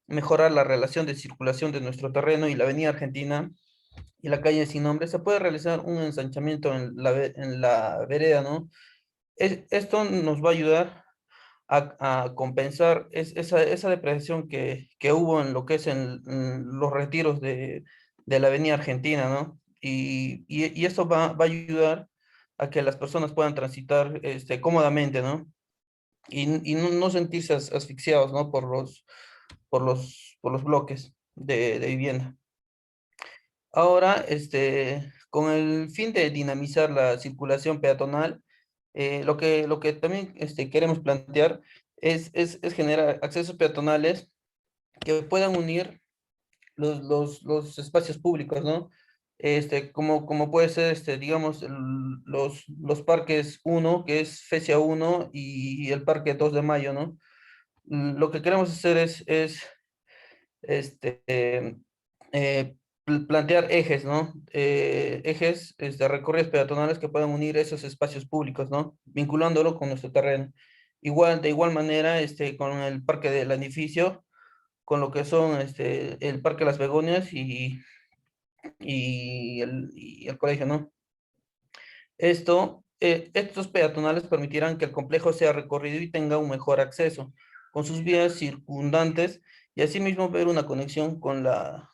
[SPEAKER 7] mejorar la relación de circulación de nuestro terreno y la avenida Argentina y la calle sin nombre, se puede realizar un ensanchamiento en la vereda, ¿no? Esto nos va a ayudar a compensar esa depreciación que hubo en lo que es en los retiros de la avenida Argentina, ¿no? Y esto va a ayudar a que las personas puedan transitar cómodamente, ¿no? Y no sentirse asfixiados, ¿no? Por los bloques de vivienda. Ahora, con el fin de dinamizar la circulación peatonal, lo que también queremos plantear es generar accesos peatonales que puedan unir los espacios públicos, ¿no? Como puede ser, digamos, los parques 1, que es FESIA 1, y el parque 2 de Mayo, ¿no? Lo que queremos hacer es este, plantear ejes, ¿no? Ejes, recorridos peatonales que puedan unir esos espacios públicos, ¿no? Vinculándolo con nuestro terreno. De igual manera, con el parque del edificio, con lo que son el Parque Las Begonias y el colegio, ¿no? Estos peatonales permitirán que el complejo sea recorrido y tenga un mejor acceso con sus vías circundantes y asimismo ver una conexión con la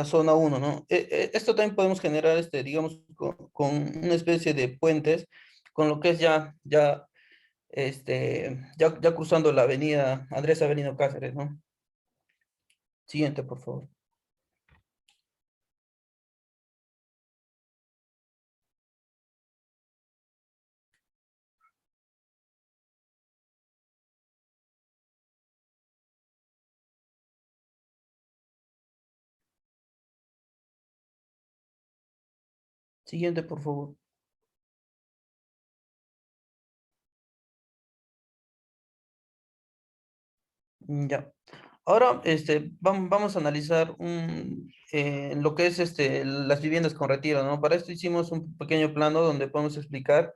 [SPEAKER 7] zona 1, ¿no? Esto también podemos generar, digamos, con una especie de puentes, con lo que es ya ya cruzando la avenida Andrés Avelino Cáceres, ¿no? Siguiente, por favor. Siguiente, por favor. Ya. Ahora, vamos a analizar lo que es las viviendas con retiro, ¿no? Para esto hicimos un pequeño plano donde podemos explicar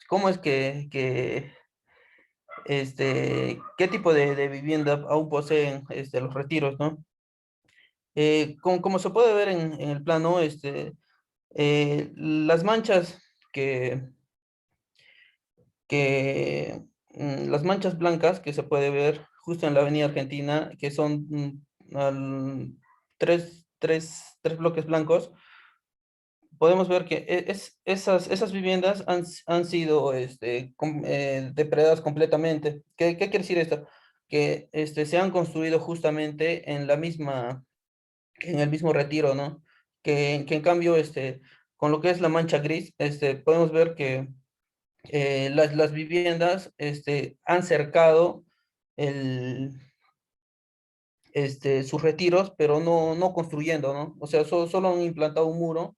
[SPEAKER 7] cómo es qué tipo de vivienda aún poseen los retiros, ¿no? Como se puede ver en el plano, las manchas las manchas blancas que se puede ver justo en la avenida Argentina, que son tres bloques blancos, podemos ver que esas viviendas han sido depredadas completamente. ¿Qué quiere decir esto? Que se han construido justamente en el mismo retiro, ¿no? Que en cambio, con lo que es la mancha gris, podemos ver que las viviendas han cercado el, sus retiros, pero no construyendo, ¿no? O sea, solo han implantado un muro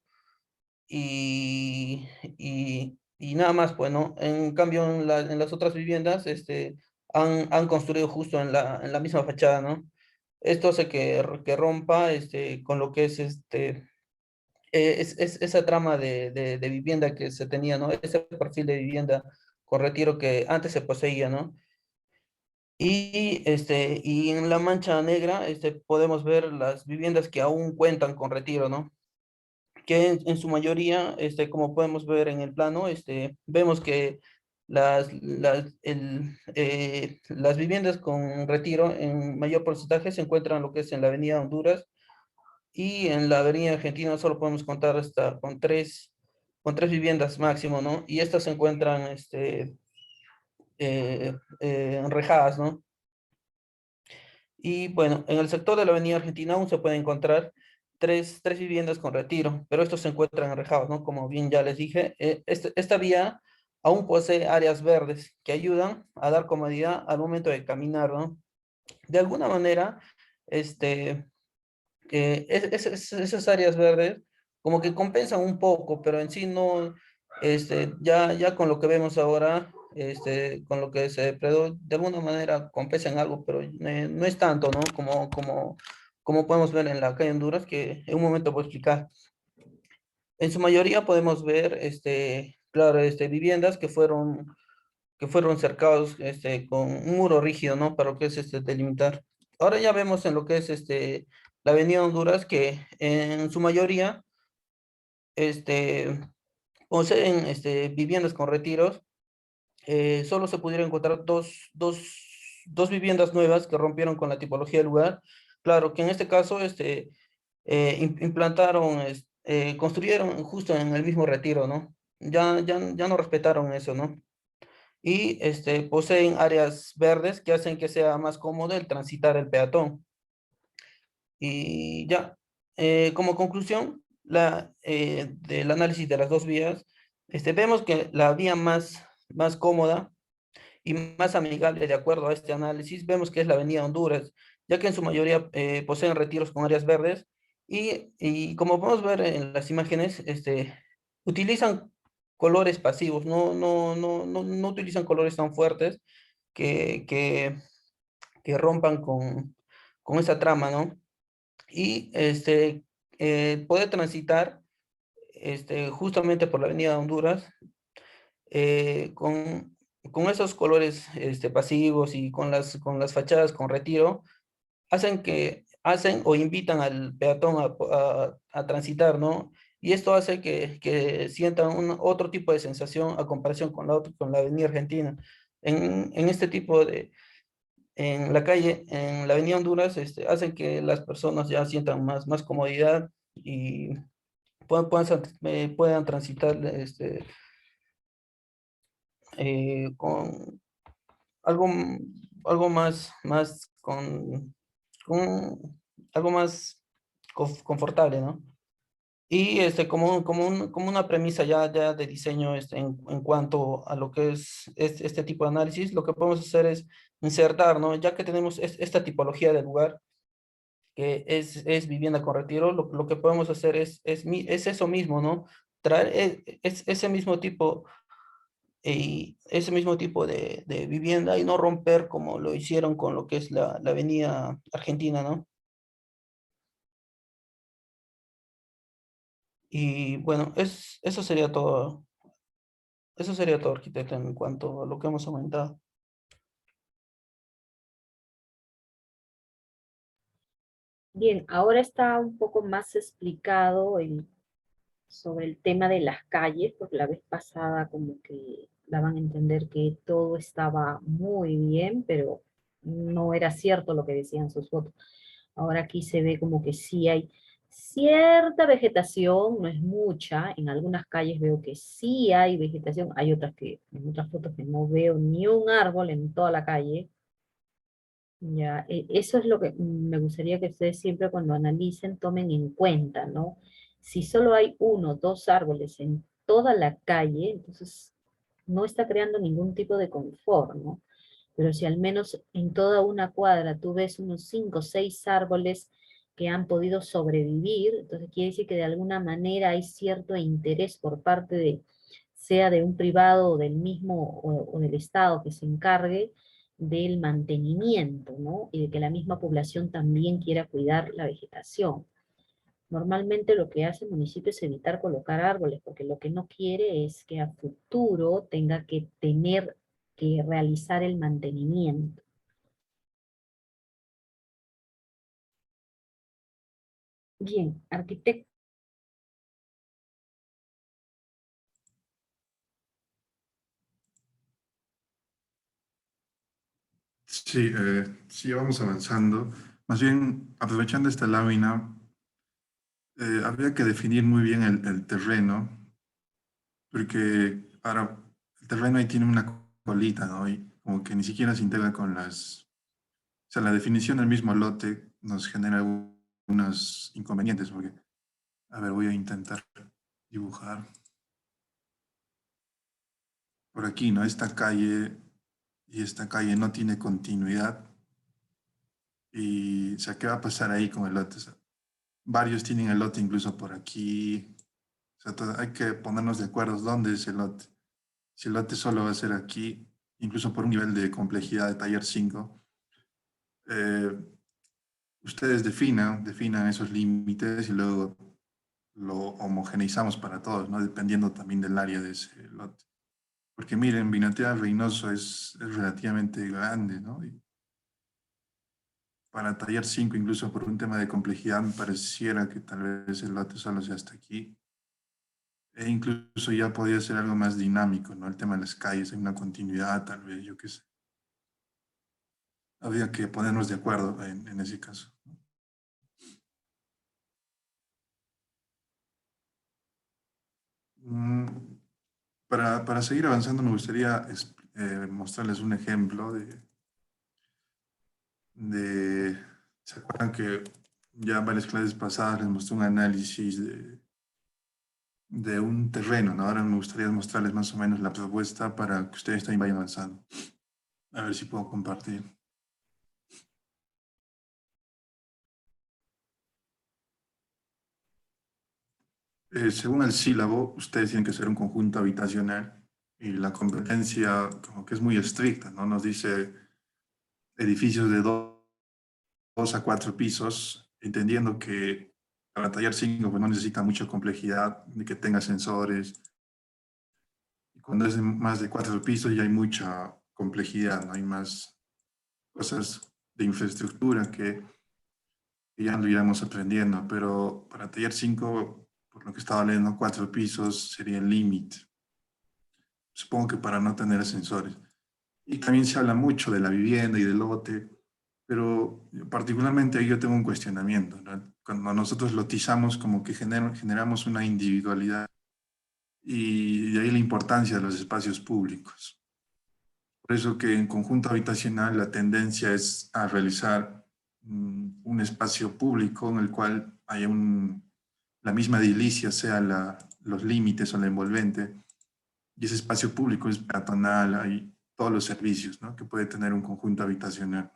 [SPEAKER 7] y nada más, pues, ¿no? En cambio, en las otras viviendas han construido justo en la misma fachada, ¿no? Esto hace que rompa con lo que es esa trama de vivienda que se tenía, ¿no? Ese perfil de vivienda con retiro que antes se poseía, ¿no? Y en la mancha negra podemos ver las viviendas que aún cuentan con retiro, ¿no? Que en su mayoría, como podemos ver en el plano, vemos que las viviendas con retiro en mayor porcentaje se encuentran lo que es en la avenida Honduras y en la avenida Argentina solo podemos contar hasta con tres viviendas máximo, ¿no? Y estas se encuentran enrejadas, ¿no? Y bueno, en el sector de la avenida Argentina aún se pueden encontrar tres viviendas con retiro, pero estos se encuentran enrejados, ¿no? Como bien ya les dije, esta vía aún posee áreas verdes que ayudan a dar comodidad al momento de caminar, ¿no? De alguna manera, este, esas áreas verdes como que compensan un poco, pero en sí no, ya con lo que vemos ahora, con lo que se depredó, de alguna manera compensan algo, pero no es tanto, ¿no? Como podemos ver en la calle Honduras, que en un momento voy a explicar. En su mayoría podemos ver, claro, viviendas que fueron cercados con un muro rígido, ¿no? Para lo que es delimitar. Ahora ya vemos en lo que es la avenida Honduras que en su mayoría este, poseen viviendas con retiros. Solo se pudieron encontrar dos viviendas nuevas que rompieron con la tipología del lugar. Claro que en este caso implantaron, construyeron justo en el mismo retiro, ¿no? Ya no respetaron eso, ¿no? Y poseen áreas verdes que hacen que sea más cómodo el transitar el peatón. Y ya, como conclusión del análisis de las dos vías, vemos que la vía más cómoda y más amigable de acuerdo a este análisis, vemos que es la avenida Honduras, ya que en su mayoría poseen retiros con áreas verdes y como podemos ver en las imágenes, utilizan colores pasivos, no utilizan colores tan fuertes que, que, que rompan con esa trama, ¿no? Y puede transitar justamente por la avenida Honduras con esos colores pasivos y con las fachadas con retiro, hacen o invitan al peatón a transitar, ¿no? Y esto hace que sientan otro tipo de sensación a comparación con la avenida Argentina. En este tipo en la calle, en la avenida Honduras, hacen que las personas ya sientan más comodidad y puedan transitar con algo, algo más con algo más confortable, ¿no? Y como una premisa ya de diseño en cuanto a lo que es este tipo de análisis, lo que podemos hacer es insertar, ¿no? Ya que tenemos esta tipología de lugar, que es vivienda con retiro, lo que podemos hacer es eso mismo, ¿no? Traer ese mismo tipo de vivienda y no romper como lo hicieron con lo que es la avenida Argentina, ¿no? Y bueno, eso sería todo, arquitecto, en cuanto a lo que hemos comentado.
[SPEAKER 4] Bien, ahora está un poco más explicado sobre el tema de las calles, porque la vez pasada como que daban a entender que todo estaba muy bien, pero no era cierto lo que decían sus fotos. Ahora aquí se ve como que sí hay cierta vegetación, no es mucha, en algunas calles veo que sí hay vegetación, hay otras que, en otras fotos que no veo ni un árbol en toda la calle. Ya, eso es lo que me gustaría que ustedes siempre cuando analicen tomen en cuenta, ¿no? Si solo hay uno, dos árboles en toda la calle, entonces no está creando ningún tipo de confort, ¿no? Pero si al menos en toda una cuadra tú ves unos 5 o 6 árboles que han podido sobrevivir, entonces quiere decir que de alguna manera hay cierto interés por parte de, sea de un privado o del mismo o del Estado que se encargue del mantenimiento, ¿no? Y de que la misma población también quiera cuidar la vegetación. Normalmente lo que hace el municipio es evitar colocar árboles, porque lo que no quiere es que a futuro tenga que tener que realizar el mantenimiento. Bien, arquitecto.
[SPEAKER 6] Sí, sí, vamos avanzando. Más bien, aprovechando esta lámina, habría que definir muy bien el terreno, porque ahora el terreno ahí tiene una colita, ¿no? Y como que ni siquiera se integra con las... O sea, la definición del mismo lote nos genera algunos inconvenientes, porque, a ver, voy a intentar dibujar. Por aquí, ¿no? Esta calle y esta calle no tiene continuidad. Y, o sea, ¿qué va a pasar ahí con el lote? O sea, varios tienen el lote incluso por aquí. O sea, hay que ponernos de acuerdo dónde es el lote. Si el lote solo va a ser aquí, incluso por un nivel de complejidad de taller 5, eh, ustedes definan esos límites y luego lo homogeneizamos para todos, ¿no? Dependiendo también del área de ese lote. Porque miren, Vinatea Reynoso es relativamente grande, ¿no? Y para taller 5, incluso por un tema de complejidad, me pareciera que tal vez el lote solo sea hasta aquí. E incluso ya podría ser algo más dinámico, ¿no? El tema de las calles, hay una continuidad, tal vez, yo qué sé. Habría que ponernos de acuerdo en ese caso. Para seguir avanzando, me gustaría mostrarles un ejemplo ¿se acuerdan que ya en varias clases pasadas les mostré un análisis de un terreno, ¿no? Ahora me gustaría mostrarles más o menos la propuesta para que ustedes también vayan avanzando. A ver si puedo compartir. Según el sílabo, ustedes tienen que ser un conjunto habitacional y la competencia como que es muy estricta, ¿no? Nos dice edificios de 2 a 4 pisos, entendiendo que para taller 5 pues no necesita mucha complejidad, de que tenga sensores. Y cuando es de más de 4 pisos ya hay mucha complejidad, ¿no? Hay más cosas de infraestructura que ya lo iremos aprendiendo, pero para taller 5, por lo que estaba leyendo, 4 pisos sería el límite. Supongo que para no tener ascensores. Y también se habla mucho de la vivienda y del lote, pero particularmente ahí yo tengo un cuestionamiento, ¿no? Cuando nosotros lotizamos, como que generamos una individualidad y de ahí la importancia de los espacios públicos. Por eso que en conjunto habitacional la tendencia es a realizar un espacio público en el cual haya la misma edilicia sea los límites o la envolvente, y ese espacio público es peatonal, hay todos los servicios, ¿no?, que puede tener un conjunto habitacional.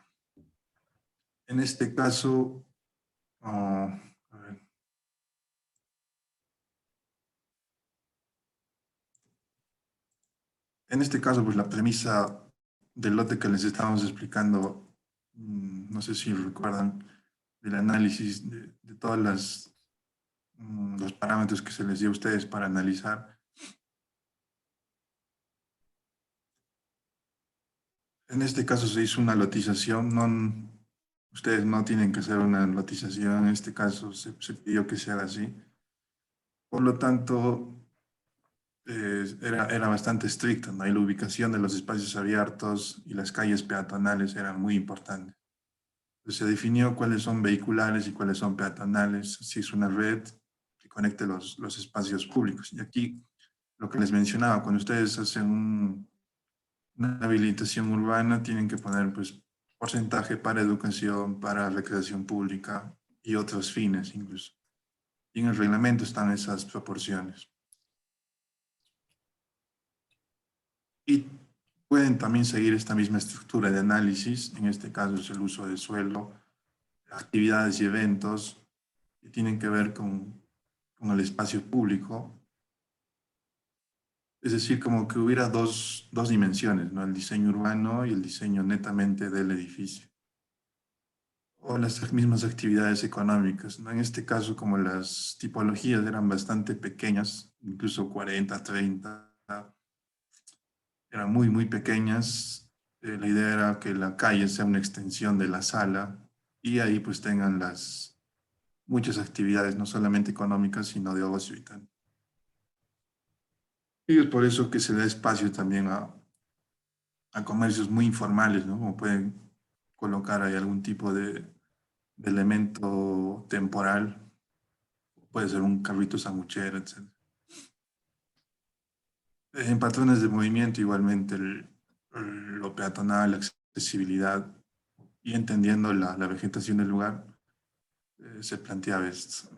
[SPEAKER 6] En este caso, a ver. En este caso, pues la premisa del lote que les estábamos explicando, no sé si recuerdan, del análisis de todas los parámetros que se les dio a ustedes para analizar. En este caso se hizo una lotización, ustedes no tienen que hacer una lotización, en este caso se pidió que se haga así. Por lo tanto, era bastante estricta, ¿no? Y la ubicación de los espacios abiertos y las calles peatonales eran muy importantes. Entonces, se definió cuáles son vehiculares y cuáles son peatonales, si es una red que conecte los espacios públicos. Y aquí, lo que les mencionaba, cuando ustedes hacen una habilitación urbana, tienen que poner pues porcentaje para educación, para recreación pública y otros fines incluso. Y en el reglamento están esas proporciones. Y pueden también seguir esta misma estructura de análisis, en este caso es el uso de suelo, actividades y eventos que tienen que ver con el espacio público. Es decir, como que hubiera dos dimensiones, ¿no? El diseño urbano y el diseño netamente del edificio. O las mismas actividades económicas, ¿no? En este caso, como las tipologías eran bastante pequeñas, incluso 40, 30, eran muy, muy pequeñas. La idea era que la calle sea una extensión de la sala y ahí pues tengan muchas actividades, no solamente económicas, sino de ocio y tal. Y es por eso que se da espacio también a comercios muy informales, ¿no? Como pueden colocar ahí algún tipo de elemento temporal, puede ser un carrito sanguchero, etc. En patrones de movimiento, igualmente, lo peatonal, la accesibilidad, y entendiendo la vegetación del lugar, se planteaba esto.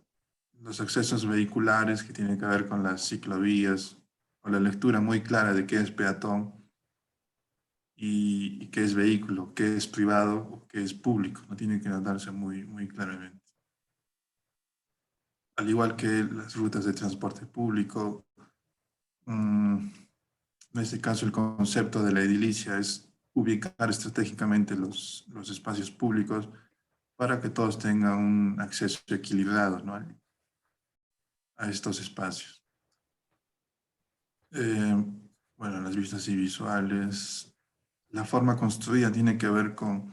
[SPEAKER 6] Los accesos vehiculares que tienen que ver con las ciclovías, o la lectura muy clara de qué es peatón y qué es vehículo, qué es privado o qué es público, no tiene que notarse muy, muy claramente. Al igual que las rutas de transporte público, en este caso el concepto de la edilicia es ubicar estratégicamente los espacios públicos para que todos tengan un acceso equilibrado, ¿no?, a estos espacios. Bueno, las vistas y visuales. La forma construida tiene que ver con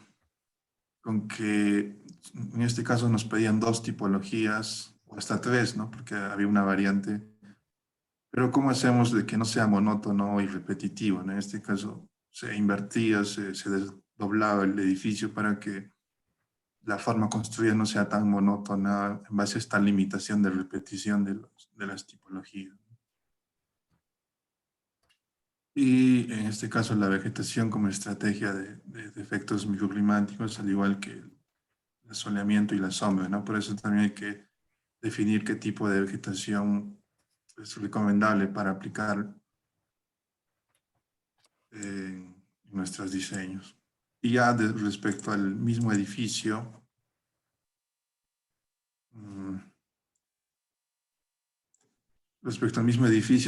[SPEAKER 6] que en este caso nos pedían 2 tipologías, o hasta 3, ¿no?, porque había una variante. Pero ¿cómo hacemos de que no sea monótono y repetitivo, ¿no? En este caso se invertía, se desdoblaba el edificio para que la forma construida no sea tan monótona en base a esta limitación de repetición de las tipologías. Y en este caso la vegetación como estrategia de efectos microclimáticos, al igual que el asoleamiento y la sombra, ¿no? Por eso también hay que definir qué tipo de vegetación es recomendable para aplicar en nuestros diseños. Y ya respecto al mismo edificio,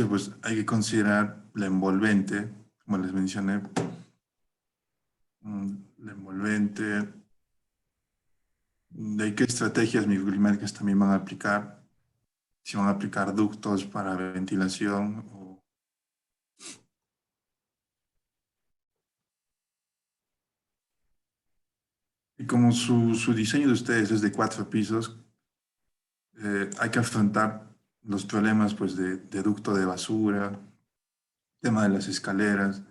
[SPEAKER 6] pues hay que considerar la envolvente, como les mencioné, la envolvente, de qué estrategias microclimáticas también van a aplicar, si van a aplicar ductos para ventilación y como su diseño de ustedes es de 4 pisos, hay que afrontar los problemas pues, de ducto de basura, tema de las escaleras,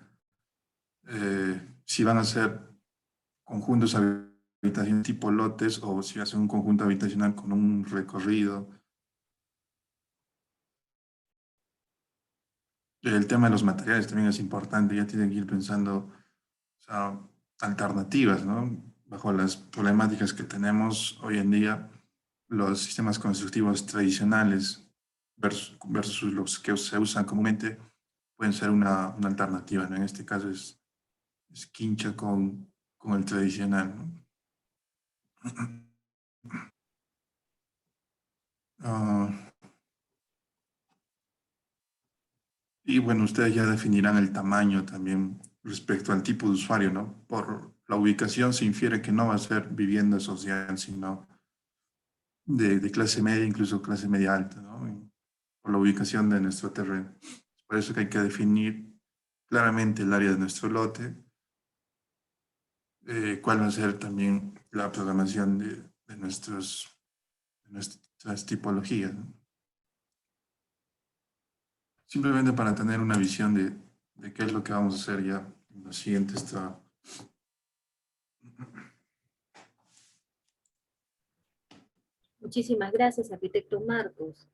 [SPEAKER 6] si van a ser conjuntos habitacionales tipo lotes o si hacen un conjunto habitacional con un recorrido. El tema de los materiales también es importante, ya tienen que ir pensando sea, alternativas, ¿no? Bajo las problemáticas que tenemos hoy en día, los sistemas constructivos tradicionales versus los que se usan comúnmente pueden ser una alternativa, ¿no? En este caso es quincha con el tradicional, ¿no? Ah, y bueno, ustedes ya definirán el tamaño también respecto al tipo de usuario, ¿no? Por la ubicación se infiere que no va a ser vivienda social, sino de clase media, incluso clase media alta, ¿no? Por la ubicación de nuestro terreno. Por eso que hay que definir claramente el área de nuestro lote, cuál va a ser también la programación de nuestras tipologías, ¿no? Simplemente para tener una visión de qué es lo que vamos a hacer ya en los siguientes trabajos.
[SPEAKER 4] Muchísimas gracias, arquitecto Marcos.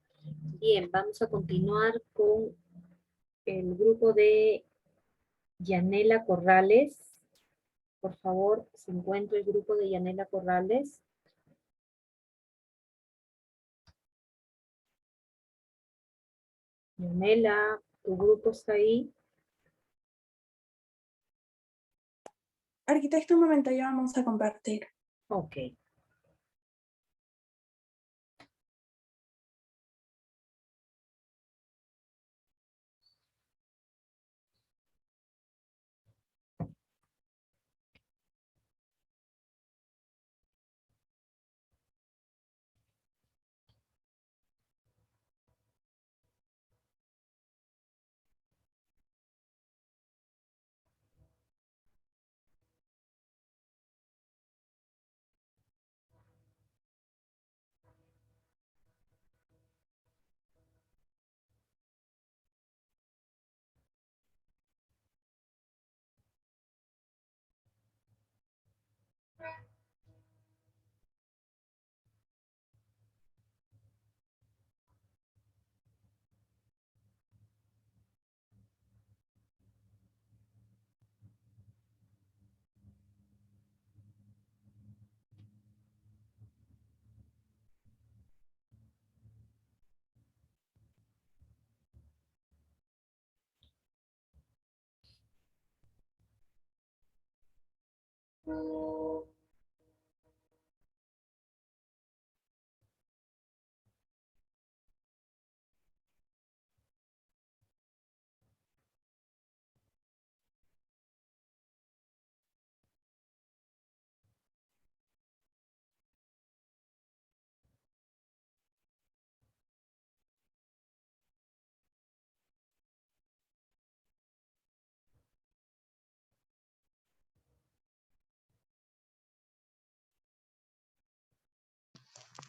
[SPEAKER 4] Bien, vamos a continuar con el grupo de Yanela Corrales. Por favor, se encuentra el grupo de Yanela Corrales. Yanela, ¿tu grupo está ahí?
[SPEAKER 9] Arquitecto, un momento, ya vamos a compartir.
[SPEAKER 4] Ok.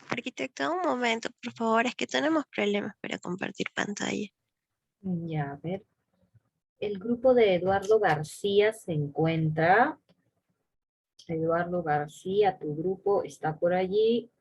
[SPEAKER 10] Arquitecto, un momento, por favor, es que tenemos problemas para compartir pantalla.
[SPEAKER 4] Ya, a ver. El grupo de Eduardo García se encuentra. Eduardo García, tu grupo está por allí.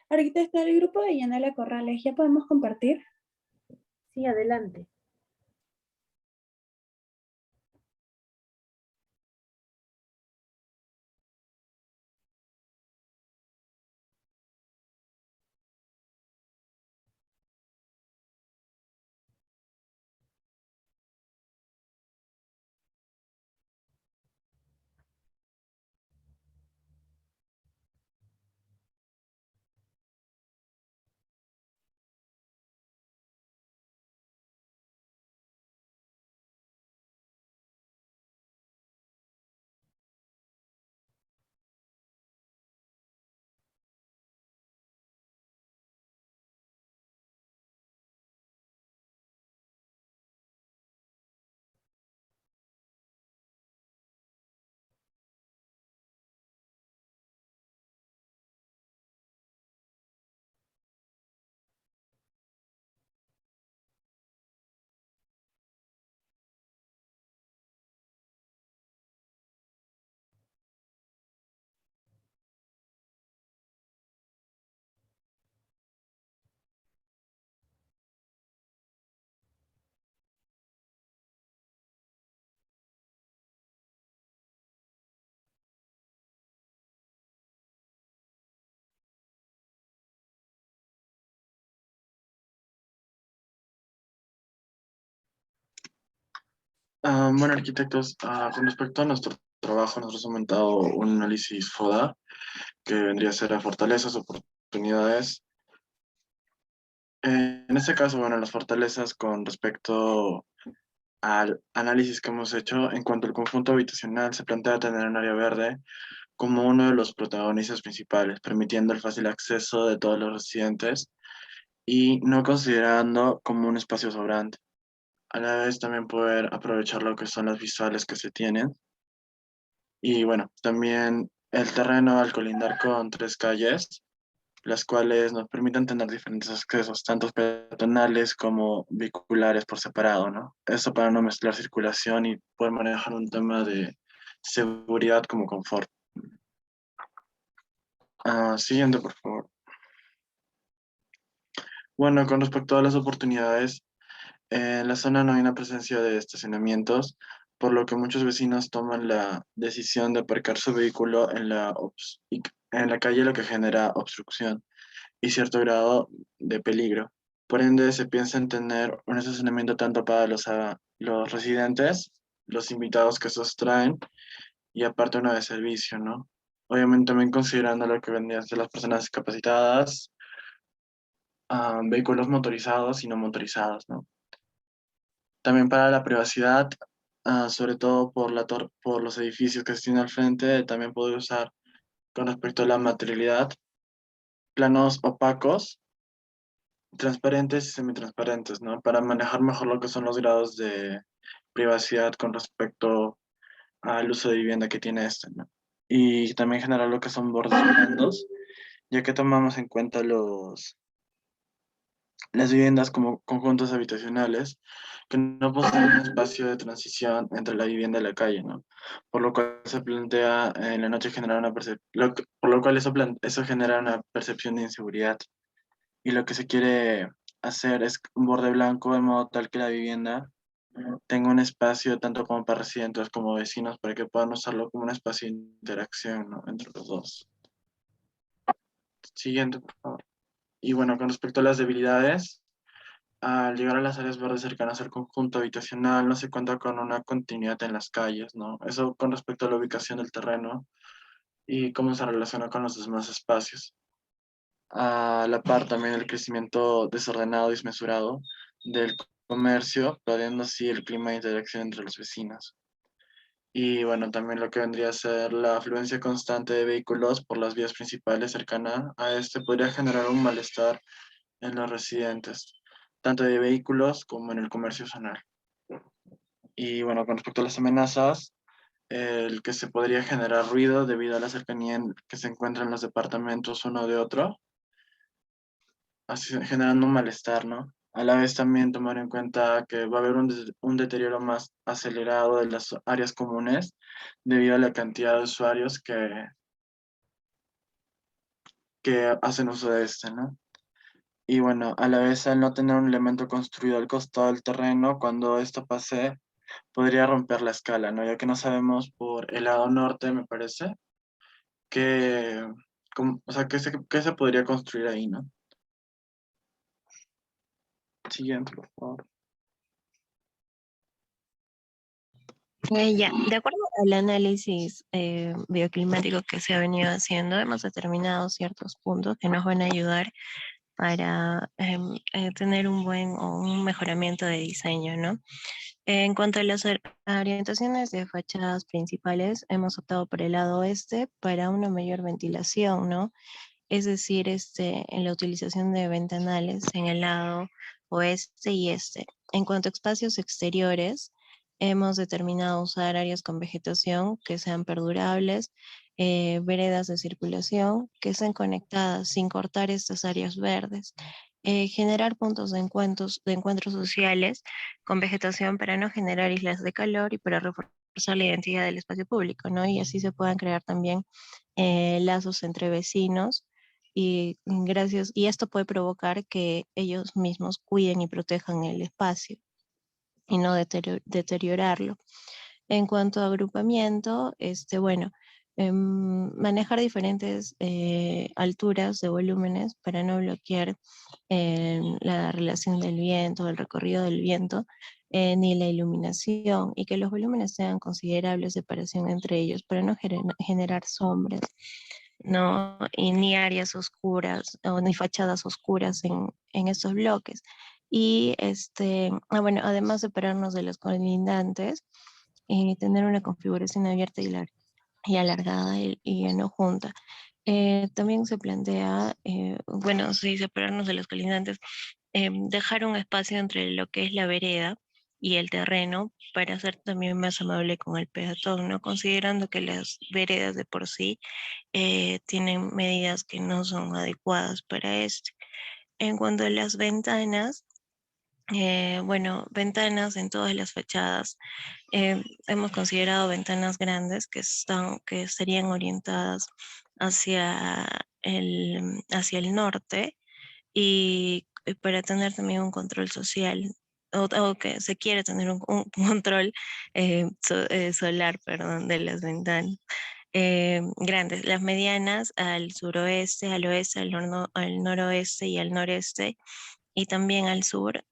[SPEAKER 9] Arquitecto, el grupo de Yanela Corrales, ¿ya podemos compartir?
[SPEAKER 4] Sí, adelante.
[SPEAKER 11] Bueno, arquitectos, con respecto a nuestro trabajo, nosotros hemos montado un análisis FODA, que vendría a ser a fortalezas, oportunidades. En este caso, bueno, las fortalezas con respecto al análisis que hemos hecho en cuanto al conjunto habitacional, se plantea tener un área verde como uno de los protagonistas principales, permitiendo el fácil acceso de todos los residentes y no considerando como un espacio sobrante. A la vez también poder aprovechar lo que son las visuales que se tienen. Y bueno, también el terreno al colindar con 3 calles, las cuales nos permiten tener diferentes accesos, tanto peatonales como vehiculares por separado, ¿no? Eso para no mezclar circulación y poder manejar un tema de seguridad como confort. Siguiente, por favor. Bueno, con respecto a las oportunidades, en la zona no hay una presencia de estacionamientos, por lo que muchos vecinos toman la decisión de aparcar su vehículo en la calle, lo que genera obstrucción y cierto grado de peligro. Por ende, se piensa en tener un estacionamiento tanto para los residentes, los invitados que sustraen y aparte uno de servicio, ¿no? Obviamente también considerando lo que vendrían a ser las personas discapacitadas, vehículos motorizados y no motorizados, ¿no? También para la privacidad, sobre todo por los edificios que se tienen al frente, también puede usar con respecto a la materialidad, planos opacos, transparentes y semitransparentes, ¿no? Para manejar mejor lo que son los grados de privacidad con respecto al uso de vivienda que tiene este, ¿no? Y también generar lo que son bordes blandos, ya que tomamos en cuenta las viviendas como conjuntos habitacionales que no poseen un espacio de transición entre la vivienda y la calle, ¿no? Por lo cual se plantea en la noche generar por lo cual eso genera una percepción de inseguridad. Y lo que se quiere hacer es un borde blanco de modo tal que la vivienda tenga un espacio tanto como para residentes como vecinos para que puedan usarlo como un espacio de interacción, ¿no? Entre los dos. Siguiente, por favor. Y bueno, con respecto a las debilidades, al llegar a las áreas verdes cercanas al conjunto habitacional, no se cuenta con una continuidad en las calles, ¿no? Eso con respecto a la ubicación del terreno y cómo se relaciona con los demás espacios. A la par también el crecimiento desordenado y desmesurado del comercio, perdiendo así el clima de interacción entre los vecinos. Y bueno, también lo que vendría a ser la afluencia constante de vehículos por las vías principales cercanas a este podría generar un malestar en los residentes, tanto de vehículos como en el comercio zonal. Y bueno, con respecto a las amenazas, el que se podría generar ruido debido a la cercanía en que se encuentran los departamentos uno de otro, así generando un malestar, ¿no? A la vez también tomar en cuenta que va a haber un deterioro más acelerado de las áreas comunes debido a la cantidad de usuarios que hacen uso de este, ¿no? Y bueno, a la vez al no tener un elemento construido al costado del terreno, cuando esto pase, podría romper la escala, ¿no? Ya que no sabemos por el lado norte, me parece, que, o sea, qué se podría construir ahí, ¿no? Siguiente, por favor.
[SPEAKER 10] Ya, de acuerdo al análisis bioclimático que se ha venido haciendo, hemos determinado ciertos puntos que nos van a ayudar para tener un buen o un mejoramiento de diseño, ¿no? En cuanto a las orientaciones de fachadas principales, hemos optado por el lado oeste para una mayor ventilación, ¿no? Es decir, en la utilización de ventanales en el lado oeste y este. En cuanto a espacios exteriores, hemos determinado usar áreas con vegetación que sean perdurables, veredas de circulación que estén conectadas sin cortar estas áreas verdes. Generar puntos de encuentros sociales con vegetación para no generar islas de calor y para reforzar la identidad del espacio público, ¿no? Y así se puedan crear también lazos entre vecinos y esto puede provocar que ellos mismos cuiden y protejan el espacio y no deteriorarlo. En cuanto a agrupamiento, bueno, manejar diferentes alturas de volúmenes para no bloquear la relación del viento, el recorrido del viento, ni la iluminación, y que los volúmenes tengan considerable separación entre ellos para no generar sombras, ¿no? Y ni áreas oscuras o ni fachadas oscuras en estos bloques. Y bueno, además separarnos de los colindantes y tener una configuración abierta y alargada y no junta. También se plantea, bueno, sí, separarnos de los colindantes, dejar un espacio entre lo que es la vereda y el terreno para ser también más amable con el peatón, ¿no? Considerando que las veredas de por sí tienen medidas que no son adecuadas para esto. En cuanto a las ventanas, bueno, ventanas en todas las fachadas. Hemos considerado ventanas grandes que estarían orientadas hacia el norte y para tener también un control social, o que se quiere tener un control solar, perdón, de las ventanas. Grandes, las medianas al suroeste, al oeste, al noroeste y al noreste, y también al sur,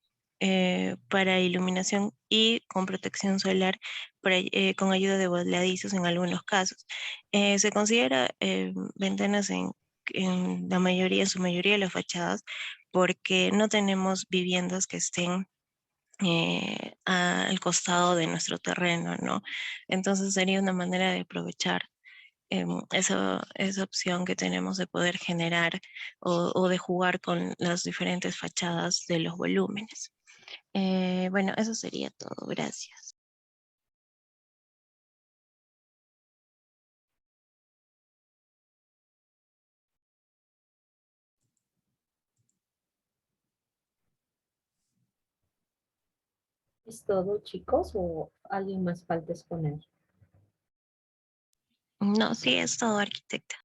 [SPEAKER 10] para iluminación y con protección solar con ayuda de voladizos en algunos casos. Se considera ventanas en su mayoría de las fachadas, porque no tenemos viviendas que estén al costado de nuestro terreno, ¿no? Entonces sería una manera de aprovechar esa opción que tenemos de poder generar o de jugar con las diferentes fachadas de los volúmenes. Bueno, eso sería todo. Gracias.
[SPEAKER 4] ¿Es todo, chicos, o alguien más falta exponer?
[SPEAKER 10] No, sí, es todo, arquitecta.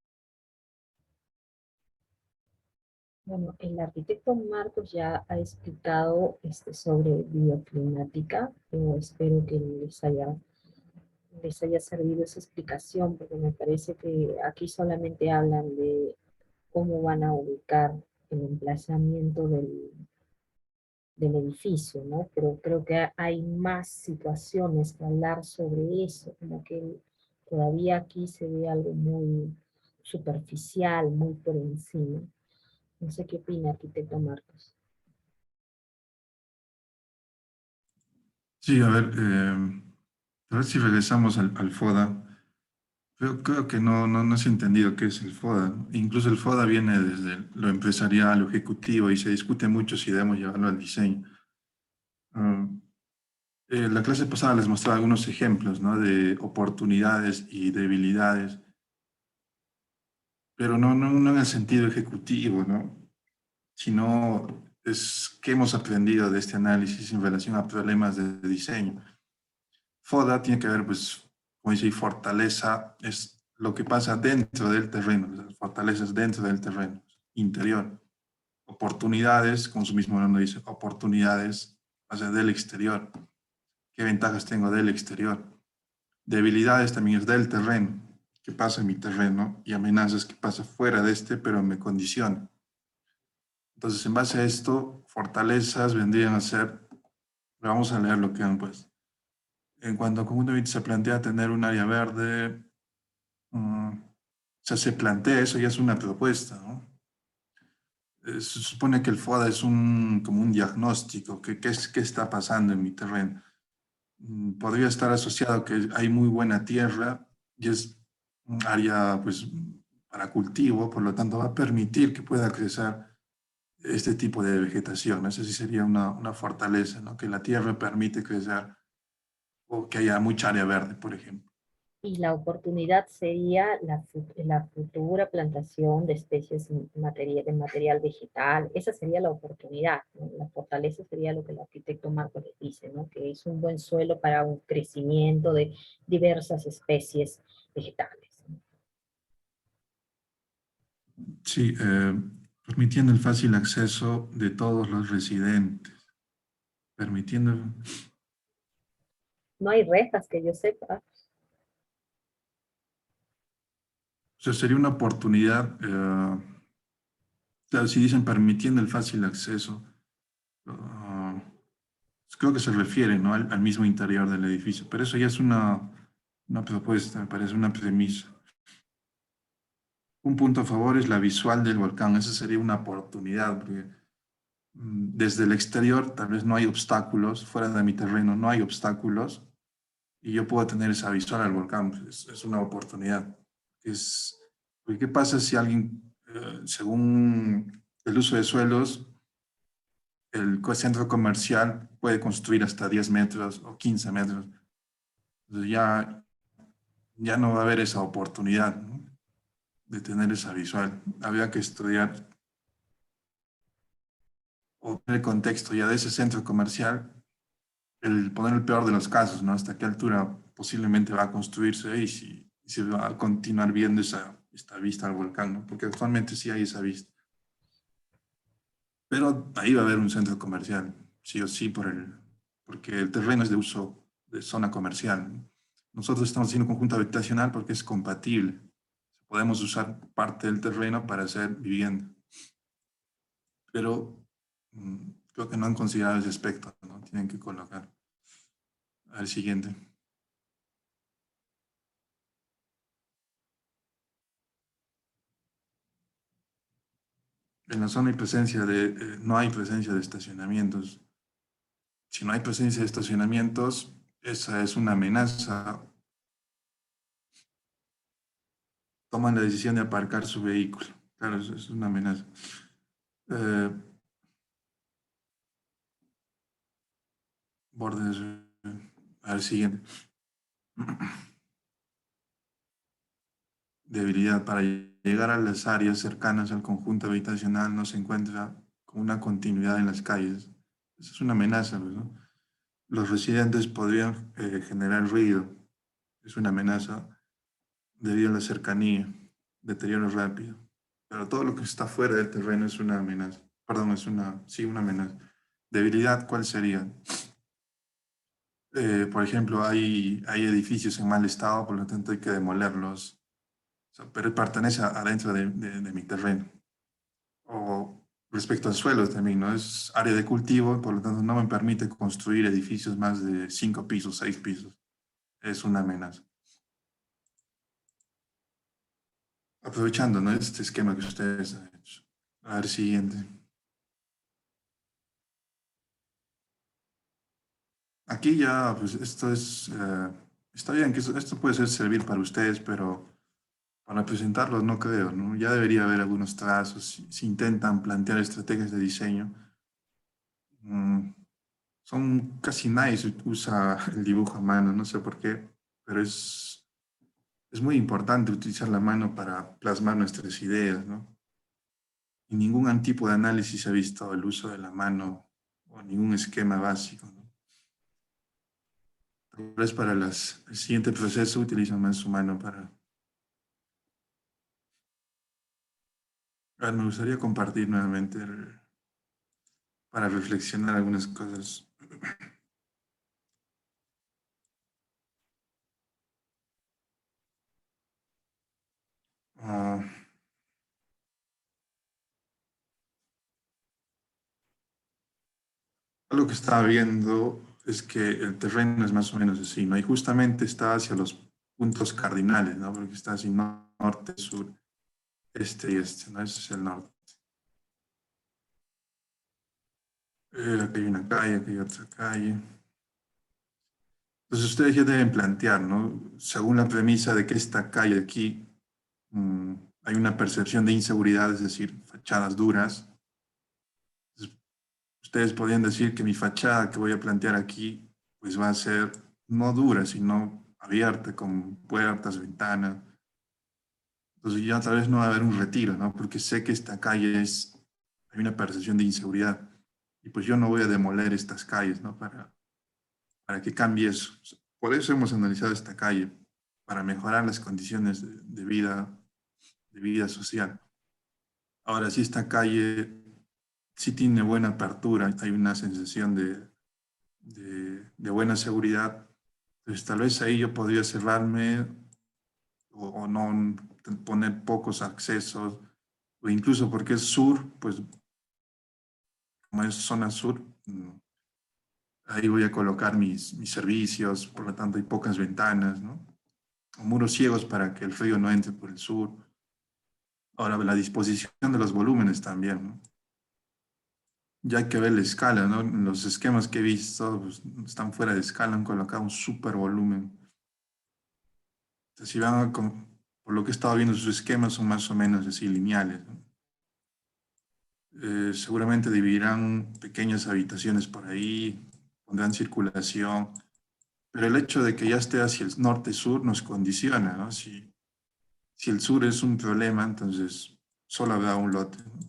[SPEAKER 4] Bueno, el arquitecto Marcos ya ha explicado sobre bioclimática, pero espero que les haya servido esa explicación, porque me parece que aquí solamente hablan de cómo van a ubicar el emplazamiento del edificio, ¿no? Pero creo que hay más situaciones que hablar sobre eso, como que todavía aquí se ve algo muy superficial, muy por encima. No sé qué opina, arquitecto Marcos.
[SPEAKER 6] Sí, a ver si regresamos al FODA. Creo que no has entendido qué es el FODA, ¿no? Incluso el FODA viene desde lo empresarial, lo ejecutivo, y se discute mucho si debemos llevarlo al diseño. La clase pasada les mostraba algunos ejemplos, ¿no? De oportunidades y debilidades, pero no en el sentido ejecutivo, ¿no? Sino es qué hemos aprendido de este análisis en relación a problemas de diseño. FODA tiene que ver, pues, como dice, fortaleza es lo que pasa dentro del terreno, las fortalezas dentro del terreno interior. Oportunidades, como su mismo nombre dice, oportunidades, o sea, del exterior. ¿Qué ventajas tengo del exterior? Debilidades también es del terreno, qué pasa en mi terreno, y amenazas que pasa fuera de este, pero me condiciona. Entonces, en base a esto, fortalezas vendrían a ser, vamos a leer lo que han puesto. En cuanto conjuntamente se plantea tener un área verde, o sea, se plantea, eso ya es una propuesta, ¿no? Se supone que el FODA es como un diagnóstico, qué está pasando en mi terreno. Podría estar asociado que hay muy buena tierra y es un área, pues, para cultivo, por lo tanto va a permitir que pueda crecer este tipo de vegetación. Esa sí sería una fortaleza, ¿no? Que la tierra permite crecer o que haya mucha área verde, por ejemplo.
[SPEAKER 4] Y la oportunidad sería la futura plantación de especies de material vegetal. Esa sería la oportunidad, ¿no? La fortaleza sería lo que el arquitecto Marcos les dice, ¿no? Que es un buen suelo para un crecimiento de diversas especies vegetales.
[SPEAKER 6] Sí, permitiendo el fácil acceso de todos los residentes. Permitiendo...
[SPEAKER 4] No hay rejas que yo sepa.
[SPEAKER 6] O sea, sería una oportunidad, si dicen permitiendo el fácil acceso, Creo que se refiere, ¿no?, al mismo interior del edificio, pero eso ya es una propuesta, me parece una premisa. Un punto a favor es la visual del volcán. Esa sería una oportunidad, porque desde el exterior tal vez no hay obstáculos, fuera de mi terreno no hay obstáculos, y yo puedo tener esa visual al volcán. Pues, es una oportunidad. Porque ¿qué pasa si alguien, según el uso de suelos, el centro comercial puede construir hasta 10 metros o 15 metros? Entonces ya no va a haber esa oportunidad, ¿no?, de tener esa visual. Habría que estudiar o ver el contexto ya de ese centro comercial, poner el peor de los casos, ¿no? Hasta qué altura posiblemente va a construirse y si se va a continuar viendo esta vista al volcán, ¿no? Porque actualmente sí hay esa vista. Pero ahí va a haber un centro comercial, sí o sí, porque el terreno es de uso de zona comercial, ¿no? Nosotros estamos haciendo conjunto habitacional porque es compatible. Podemos usar parte del terreno para hacer vivienda. Pero creo que no han considerado ese aspecto, ¿no? Tienen que colocar. Al siguiente. En la zona no hay presencia de estacionamientos. Si no hay presencia de estacionamientos, esa es una amenaza. Toman la decisión de aparcar su vehículo. Claro, eso es una amenaza. Bordes. Al siguiente. Debilidad. Para llegar a las áreas cercanas al conjunto habitacional no se encuentra con una continuidad en las calles. Esa es una amenaza, ¿no? Los residentes podrían generar ruido. Es una amenaza debido a la cercanía, deterioro rápido. Pero todo lo que está fuera del terreno es una amenaza. Perdón, sí, una amenaza. Debilidad, ¿cuál sería? Por ejemplo, hay edificios en mal estado, por lo tanto hay que demolerlos. O sea, pero pertenece adentro de mi terreno. O respecto al suelo también, ¿no? Es área de cultivo, por lo tanto no me permite construir edificios más de 5 pisos, 6 pisos. Es una amenaza. Aprovechando, ¿no?, este esquema que ustedes han hecho. A ver, siguiente. Aquí ya, pues esto está bien, que esto puede servir para ustedes, pero para presentarlos no creo, ¿no? Ya debería haber algunos trazos. Si intentan plantear estrategias de diseño, casi nadie usa el dibujo a mano, no sé por qué, pero es muy importante utilizar la mano para plasmar nuestras ideas, ¿no? En ningún tipo de análisis se ha visto el uso de la mano o ningún esquema básico, ¿no? Tal vez para el siguiente proceso utilizan más su mano para... me gustaría compartir nuevamente para reflexionar algunas cosas. Algo que estaba viendo es que el terreno es más o menos así, ¿no? Y justamente está hacia los puntos cardinales, ¿no? Porque está así norte, sur, este y este, ¿no? Ese es el norte. Aquí hay una calle, aquí hay otra calle. Entonces ustedes ya deben plantear, ¿no? Según la premisa de que esta calle aquí hay una percepción de inseguridad, es decir, fachadas duras. Entonces, ustedes podrían decir que mi fachada que voy a plantear aquí pues va a ser no dura, sino abierta, con puertas, ventanas. Entonces ya tal vez no va a haber un retiro, ¿no? Porque sé que esta calle hay una percepción de inseguridad. Y pues yo no voy a demoler estas calles, ¿no? Para que cambie eso. Por eso hemos analizado esta calle, para mejorar las condiciones de vida social. Ahora, si esta calle sí tiene buena apertura, hay una sensación de buena seguridad, pues tal vez ahí yo podría cerrarme o no poner pocos accesos, o incluso porque es sur, pues como es zona sur, Ahí voy a colocar mis servicios, por lo tanto hay pocas ventanas, ¿no? O muros ciegos para que el frío no entre por el sur. Ahora, la disposición de los volúmenes también, ¿no? Ya hay que ver la escala, ¿no? Los esquemas que he visto pues, están fuera de escala, han colocado un super volumen. Entonces, si van por lo que he estado viendo, sus esquemas son más o menos así lineales, ¿no? Seguramente dividirán pequeñas habitaciones por ahí, pondrán circulación, pero el hecho de que ya esté hacia el norte-sur nos condiciona, ¿no? Si el sur es un problema, entonces solo habrá un lote, ¿no?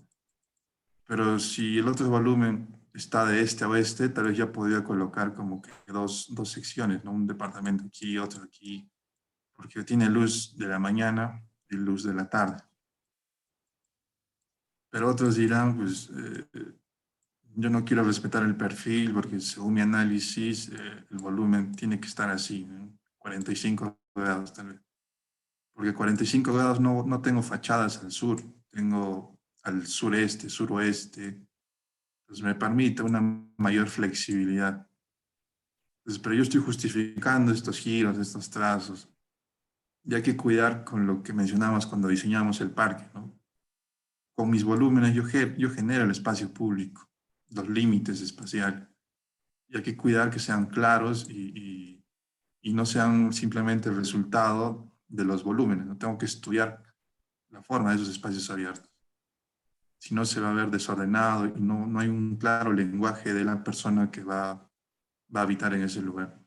[SPEAKER 6] Pero si el otro volumen está de este a oeste, tal vez ya podría colocar como que dos secciones, ¿no? Un departamento aquí, otro aquí, porque tiene luz de la mañana y luz de la tarde. Pero otros dirán, pues, yo no quiero respetar el perfil porque según mi análisis, el volumen tiene que estar así, ¿no? 45 grados tal vez. Porque 45 grados no tengo fachadas al sur, tengo al sureste, suroeste. Entonces me permite una mayor flexibilidad. Entonces, pero yo estoy justificando estos giros, estos trazos. Y hay que cuidar con lo que mencionamos cuando diseñamos el parque, ¿no? Con mis volúmenes yo genero el espacio público, los límites espaciales. Y hay que cuidar que sean claros y no sean simplemente el resultado de los volúmenes. No tengo que estudiar la forma de esos espacios abiertos. Si no, se va a ver desordenado y no hay un claro lenguaje de la persona que va a habitar en ese lugar.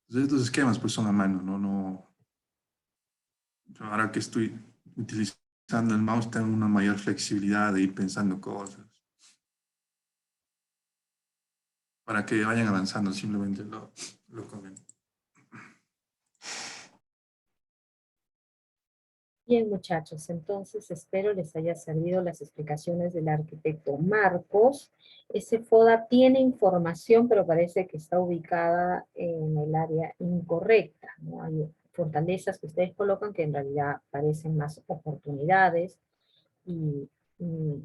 [SPEAKER 6] Entonces, estos esquemas pues son a mano, ¿no? Ahora que estoy utilizando el mouse tengo una mayor flexibilidad de ir pensando cosas. Para que vayan avanzando, simplemente lo comento.
[SPEAKER 4] Bien, muchachos, entonces espero les haya servido las explicaciones del arquitecto Marcos. Ese FODA tiene información, pero parece que está ubicada en el área incorrecta, ¿no? Hay fortalezas que ustedes colocan que en realidad parecen más oportunidades y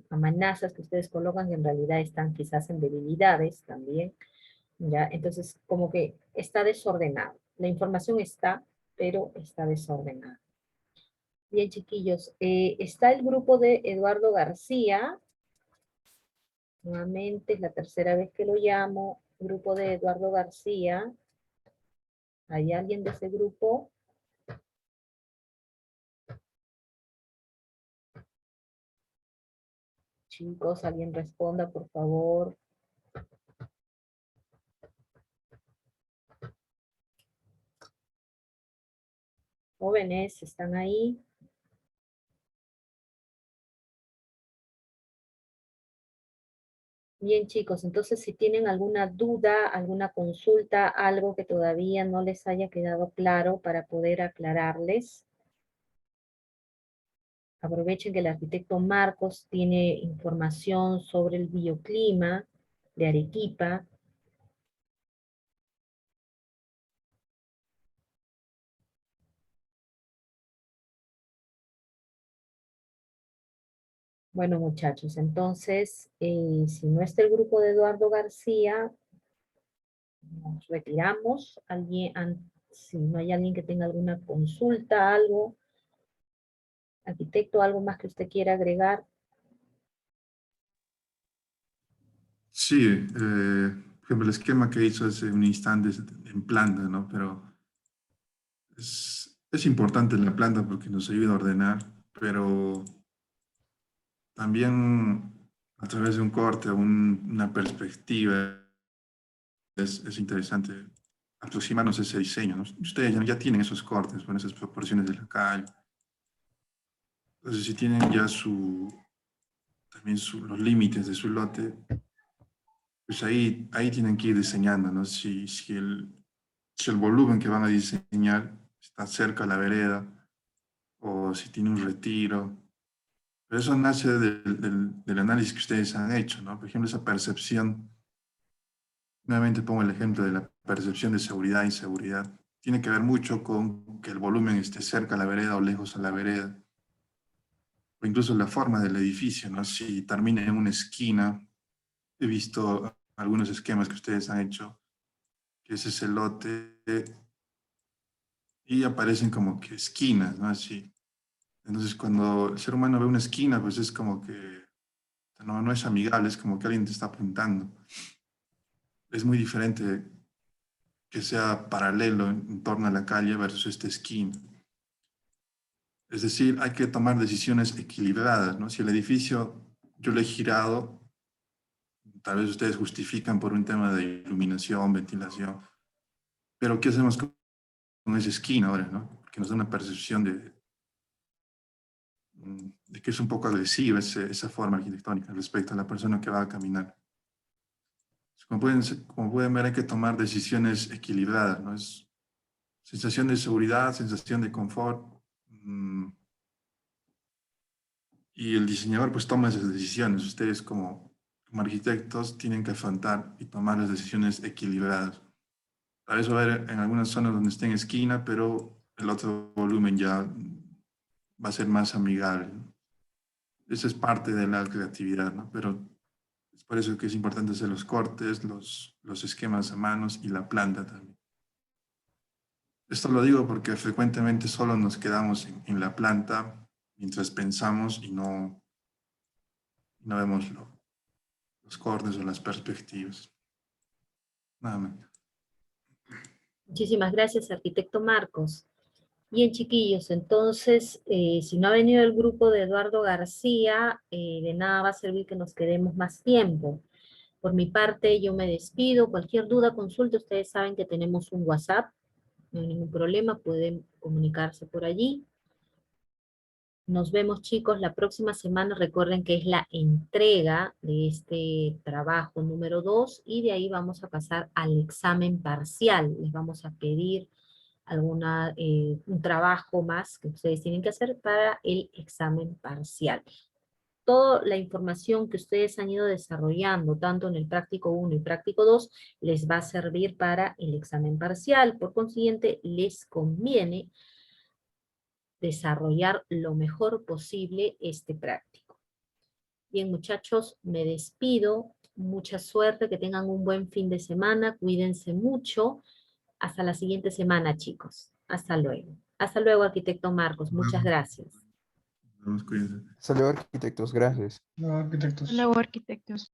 [SPEAKER 4] amenazas que ustedes colocan que en realidad están quizás en debilidades también, ¿ya? Entonces, como que está desordenado. La información está, pero está desordenada. Bien, chiquillos, está el grupo de Eduardo García. Nuevamente, es la tercera vez que lo llamo. Grupo de Eduardo García. ¿Hay alguien de ese grupo? Chicos, alguien responda, por favor. Jóvenes, ¿están ahí? Bien, chicos, entonces si tienen alguna duda, alguna consulta, algo que todavía no les haya quedado claro para poder aclararles, aprovechen que el arquitecto Marcos tiene información sobre el bioclima de Arequipa. Bueno, muchachos, entonces, si no está el grupo de Eduardo García, nos retiramos. Si no hay alguien que tenga alguna consulta, algo, arquitecto, algo más que usted quiera agregar.
[SPEAKER 6] Sí, por ejemplo, el esquema que hizo hace un instante es en planta, ¿no? Pero es importante la planta porque nos ayuda a ordenar, pero también a través de un corte, una perspectiva, es interesante aproximarnos a ese diseño, ¿no? Ustedes ya tienen esos cortes con esas proporciones de la calle. Entonces, si tienen ya también los límites de su lote, pues ahí tienen que ir diseñando, ¿no? Si el volumen que van a diseñar está cerca a la vereda, o si tiene un retiro. Pero eso nace del análisis que ustedes han hecho, ¿no? Por ejemplo, esa percepción, nuevamente pongo el ejemplo de la percepción de seguridad e inseguridad. Tiene que ver mucho con que el volumen esté cerca a la vereda o lejos a la vereda. O incluso la forma del edificio, ¿no? Si termina en una esquina, he visto algunos esquemas que ustedes han hecho, que es ese lote, y aparecen como que esquinas, ¿no? Así. Entonces, cuando el ser humano ve una esquina, pues es como que no es amigable, es como que alguien te está apuntando. Es muy diferente que sea paralelo en torno a la calle versus esta esquina. Es decir, hay que tomar decisiones equilibradas, ¿no? Si el edificio yo lo he girado, tal vez ustedes justifican por un tema de iluminación, ventilación, pero ¿qué hacemos con esa esquina ahora, ¿no? Porque nos da una percepción de que es un poco agresiva esa forma arquitectónica respecto a la persona que va a caminar. Como pueden ver, hay que tomar decisiones equilibradas, ¿no? Es sensación de seguridad, sensación de confort, y el diseñador pues toma esas decisiones. Ustedes como arquitectos tienen que afrontar y tomar las decisiones equilibradas. Tal vez va a haber en algunas zonas donde esté en esquina, pero el otro volumen ya va a ser más amigable, ¿no? Eso es parte de la creatividad, ¿no? Pero es por eso que es importante hacer los cortes, los esquemas a manos y la planta también. Esto lo digo porque frecuentemente solo nos quedamos en la planta mientras pensamos y no vemos los cortes o las perspectivas. Nada más.
[SPEAKER 4] Muchísimas gracias, arquitecto Marcos. Bien, chiquillos, entonces, si no ha venido el grupo de Eduardo García, de nada va a servir que nos quedemos más tiempo. Por mi parte, yo me despido. Cualquier duda, consulta, ustedes saben que tenemos un WhatsApp, no hay ningún problema, pueden comunicarse por allí. Nos vemos, chicos, la próxima semana. Recuerden que es la entrega de este trabajo número 2 y de ahí vamos a pasar al examen parcial. Les vamos a pedir un trabajo más que ustedes tienen que hacer para el examen parcial. Toda la información que ustedes han ido desarrollando, tanto en el práctico 1 y práctico 2, les va a servir para el examen parcial. Por consiguiente, les conviene desarrollar lo mejor posible este práctico. Bien, muchachos, me despido. Mucha suerte, que tengan un buen fin de semana. Cuídense mucho. Hasta la siguiente semana, chicos. Hasta luego. Hasta luego, arquitecto Marcos. Muchas gracias.
[SPEAKER 6] Nos vemos, cuídense.
[SPEAKER 3] Hasta luego, arquitectos. Gracias.
[SPEAKER 2] No, arquitectos.
[SPEAKER 1] Luego, arquitectos.